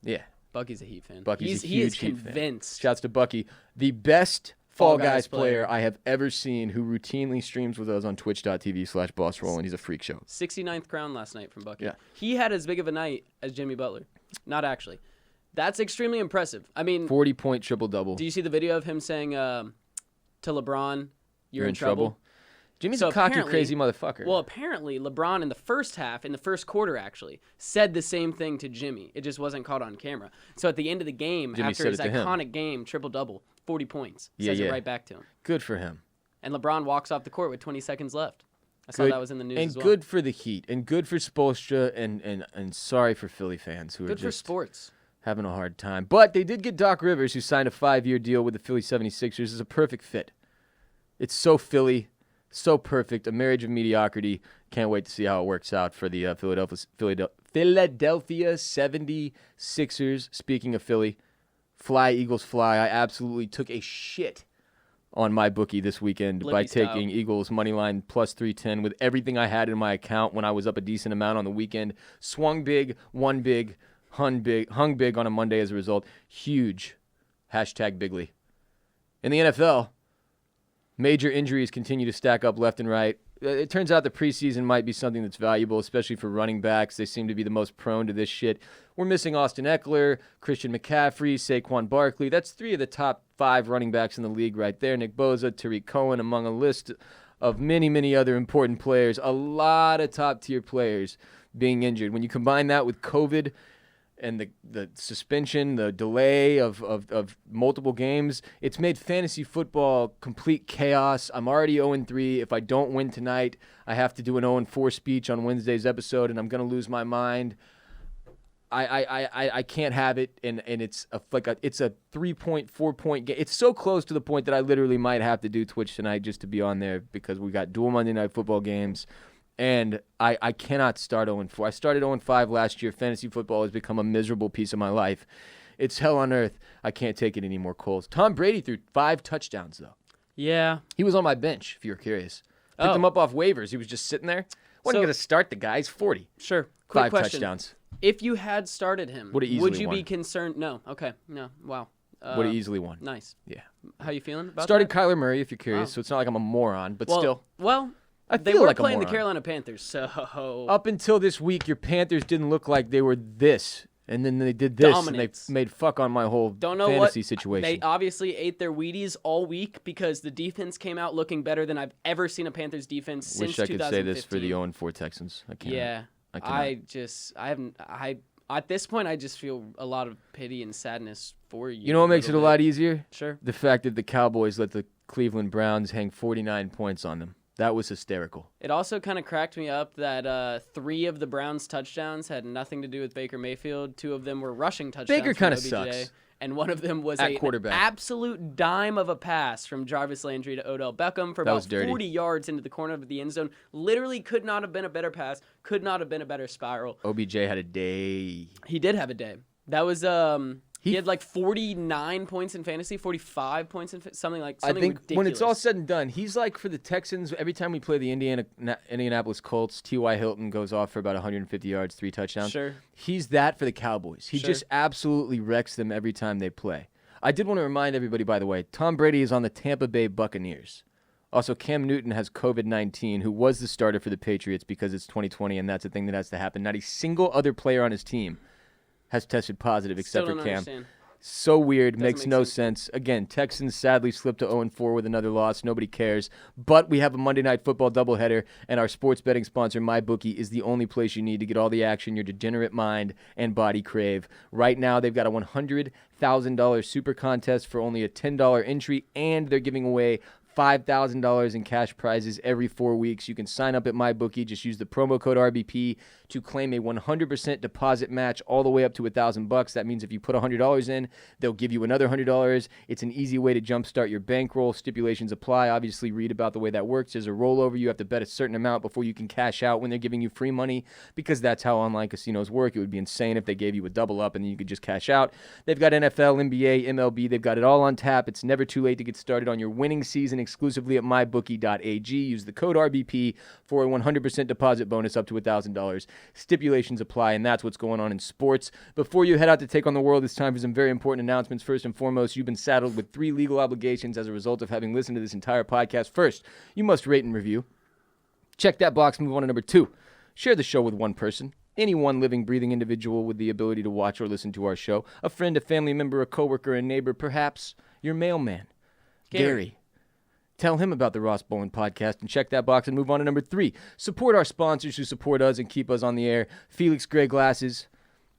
Yeah. Bucky's a Heat fan. Bucky's a he is huge Heat fan. convinced. Shouts to Bucky, the best Fall Guys player player I have ever seen, who routinely streams with us on twitch.tv/BossRoll, and he's a freak show. 69th crown last night from Bucky. Yeah. He had as big of a night as Jimmy Butler. Not actually. That's extremely impressive. I mean, 40-point triple-double. do you see the video of him saying to LeBron, you're in trouble? Jimmy's So a cocky, apparently- crazy motherfucker. Well, apparently LeBron in the first quarter actually, said the same thing to Jimmy. It just wasn't caught on camera. So at the end of the game, Jimmy after said his it to him. iconic game, triple-double, 40 points, Yeah, says yeah. it right back to him. Good for him. And LeBron walks off the court with 20 seconds left. I saw that was in the news and as well. good for the Heat, and good for Spoelstra, and sorry for Philly fans who are Good for just sports. having a hard time. But they did get Doc Rivers, who signed a 5-year deal with the Philly 76ers. It's a perfect fit. It's so Philly, so perfect, a marriage of mediocrity. Can't wait to see how it works out for the Philadelphia 76ers. Speaking of Philly, fly, Eagles, fly. I absolutely took a shit on MyBookie this weekend by Blippi style. taking Eagles moneyline plus 310 with everything I had in my account when I was up a decent amount on the weekend. Swung big, won big, hung big on a Monday as a result. Huge. #Bigly. In the NFL, major injuries continue to stack up left and right. It turns out the preseason might be something that's valuable, especially for running backs. They seem to be the most prone to this shit. We're missing Austin Eckler, Christian McCaffrey, Saquon Barkley. That's 3 of the top 5 running backs in the league right there. Nick Bosa, Tariq Cohen, among a list of many, many other important players. A lot of top-tier players being injured. When you combine that with COVID and the suspension, the delay of multiple games, it's made fantasy football complete chaos. I'm already 0-3. If I don't win tonight, I have to do an 0-4 speech on Wednesday's episode, and I'm going to lose my mind. I can't have it, and it's a 3-point, 4-point game. It's so close to the point that I literally might have to do Twitch tonight just to be on there because we got dual Monday Night Football games. And I cannot start 0-4. I started 0-5 last year. Fantasy football has become a miserable piece of my life. It's hell on earth. I can't take it anymore, Coles. Tom Brady threw 5 touchdowns, though. Yeah. He was on my bench, if you were curious. Picked him up off waivers. He was just sitting there. Wasn't going to start the guy. He's 40. Sure. Quick 5 question. touchdowns. If you had started him, Would've easily would you won. be concerned? No. Okay. No. Wow. Would have easily won. Nice. Yeah. How you feeling about Started that? Kyler Murray, if you're curious, Wow. so it's not like I'm a moron, but still. Well, I they feel were like a playing the moron. Carolina Panthers, so Up until this week, your Panthers didn't look like they were this, and then they did this, Dominance. and they made fuck on my whole don't know fantasy what situation. They obviously ate their Wheaties all week because the defense came out looking better than I've ever seen a Panthers defense since Wish I could 2015. say this for the 0-4 Texans. I can't. Yeah, I cannot. at this point I just feel a lot of pity and sadness for you. You know what makes it a lot easier? Sure. The fact that the Cowboys let the Cleveland Browns hang 49 points on them. That was hysterical. It also kind of cracked me up that 3 of the Browns' touchdowns had nothing to do with Baker Mayfield. 2 of them were rushing touchdowns. Baker kind kinda sucks. And one of them was At an quarterback. absolute dime of a pass from Jarvis Landry to Odell Beckham for That about was dirty. 40 yards into the corner of the end zone. Literally could not have been a better pass. Could not have been a better spiral. OBJ had a day. He did have a day. That was He had like 49 points in fantasy, 45 points in something I think ridiculous. when it's all said and done, he's like for the Texans, every time we play the Indianapolis Colts, T.Y. Hilton goes off for about 150 yards, 3 touchdowns. Sure. He's that for the Cowboys. He Sure. just absolutely wrecks them every time they play. I did want to remind everybody, by the way, Tom Brady is on the Tampa Bay Buccaneers. Also, Cam Newton has COVID-19, who was the starter for the Patriots because it's 2020, and that's a thing that has to happen. Not a single other player on his team has tested positive except Still for don't Cam. understand. So weird, Doesn't makes make no sense. sense. Again, Texans sadly slipped to 0-4 with another loss. Nobody cares. But we have a Monday Night Football doubleheader, and our sports betting sponsor, MyBookie, is the only place you need to get all the action your degenerate mind and body crave. Right now, they've got a $100,000 super contest for only a $10 entry, and they're giving away $5,000 in cash prizes every 4 weeks. You can sign up at MyBookie. Just use the promo code RBP to claim a 100% deposit match all the way up to $1,000. That means if you put $100 in, they'll give you another $100. It's an easy way to jumpstart your bankroll. Stipulations apply. Obviously, read about the way that works. There's a rollover. You have to bet a certain amount before you can cash out when they're giving you free money, because that's how online casinos work. It would be insane if they gave you a double up and then you could just cash out. They've got NFL, NBA, MLB. They've got it all on tap. It's never too late to get started on your winning season exclusively at MyBookie.ag. Use the code RBP for a 100% deposit bonus up to $1,000. Stipulations apply, and that's what's going on in sports. Before you head out to take on the world, it's time for some very important announcements. First and foremost, you've been saddled with 3 legal obligations as a result of having listened to this entire podcast. First, you must rate and review. Check that box. Move on to number 2. Share the show with one person. Any one living, breathing individual with the ability to watch or listen to our show. A friend, a family member, a coworker, a neighbor, perhaps your mailman, Gary. Tell him about the Ross Bolen Podcast and check that box and move on to number 3. Support our sponsors who support us and keep us on the air. Felix Gray Glasses.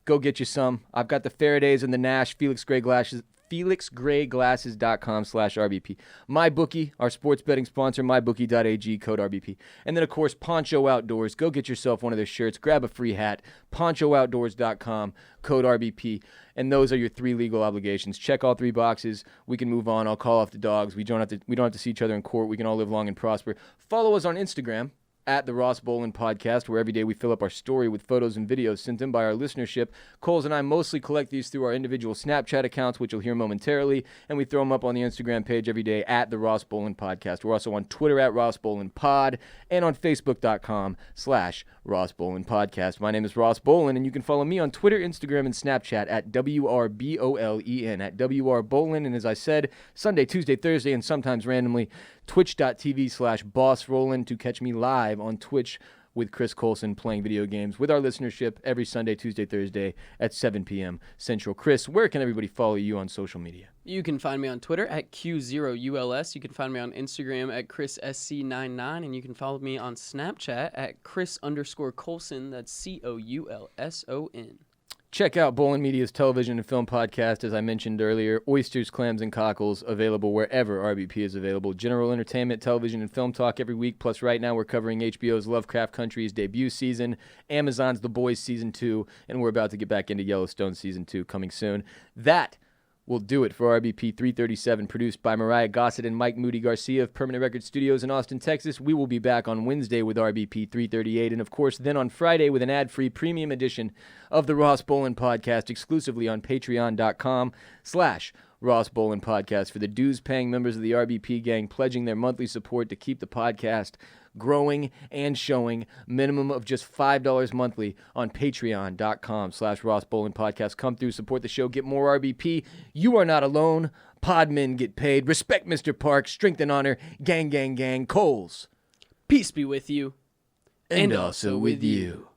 Go get you some. I've got the Faradays and the Nash. Felix Gray Glasses. FelixGrayGlasses.com/RBP. MyBookie, our sports betting sponsor, MyBookie.ag, code RBP. And then, of course, Poncho Outdoors. Go get yourself one of their shirts. Grab a free hat. PonchoOutdoors.com, code RBP. And those are your 3 legal obligations. Check all 3 boxes. We can move on. I'll call off the dogs. We don't have to see each other in court. We can all live long and prosper. Follow us on Instagram at the Ross Bolen Podcast, where every day we fill up our story with photos and videos sent in by our listenership. Coles and I mostly collect these through our individual Snapchat accounts, which you'll hear momentarily, and we throw them up on the Instagram page every day at the Ross Bolen Podcast. We're also on Twitter at Ross Bolen Pod and on Facebook.com/Ross Bolen Podcast. My name is Ross Bolen, and you can follow me on Twitter, Instagram, and Snapchat at WRBOLEN, at WRBolen. And as I said, Sunday, Tuesday, Thursday, and sometimes randomly, twitch.tv/BossRoland to catch me live on Twitch with Chris Coulson playing video games with our listenership every Sunday, Tuesday, Thursday at 7 p.m. Central. Chris, where can everybody follow you on social media? You can find me on Twitter at Q0ULS. You can find me on Instagram at ChrisSC99. And you can follow me on Snapchat at Chris_Coulson. That's COULSON. Check out Bolen Media's television and film podcast, as I mentioned earlier. Oysters, Clams, and Cockles, available wherever RBP is available. General entertainment, television, and film talk every week. Plus, right now, we're covering HBO's Lovecraft Country's debut season, Amazon's The Boys Season 2, and we're about to get back into Yellowstone Season 2 coming soon. That will do it for RBP 337, produced by Myrriah, Gossett, and Mike Moody Garcia of Permanent Record Studios in Austin, Texas. We will be back on Wednesday with RBP 338, and of course then on Friday with an ad-free premium edition of the Ross Bolen Podcast, exclusively on patreon.com/Ross Bolen Podcast for the dues-paying members of the RBP gang, pledging their monthly support to keep the podcast growing and showing. Minimum of just $5 monthly on patreon.com/Ross Bolen Podcast. Come through, support the show, get more RBP. You are not alone. Podmen get paid. Respect Mr. Park. Strength and honor. Gang, gang, gang. Coles. Peace be with you. And also with you.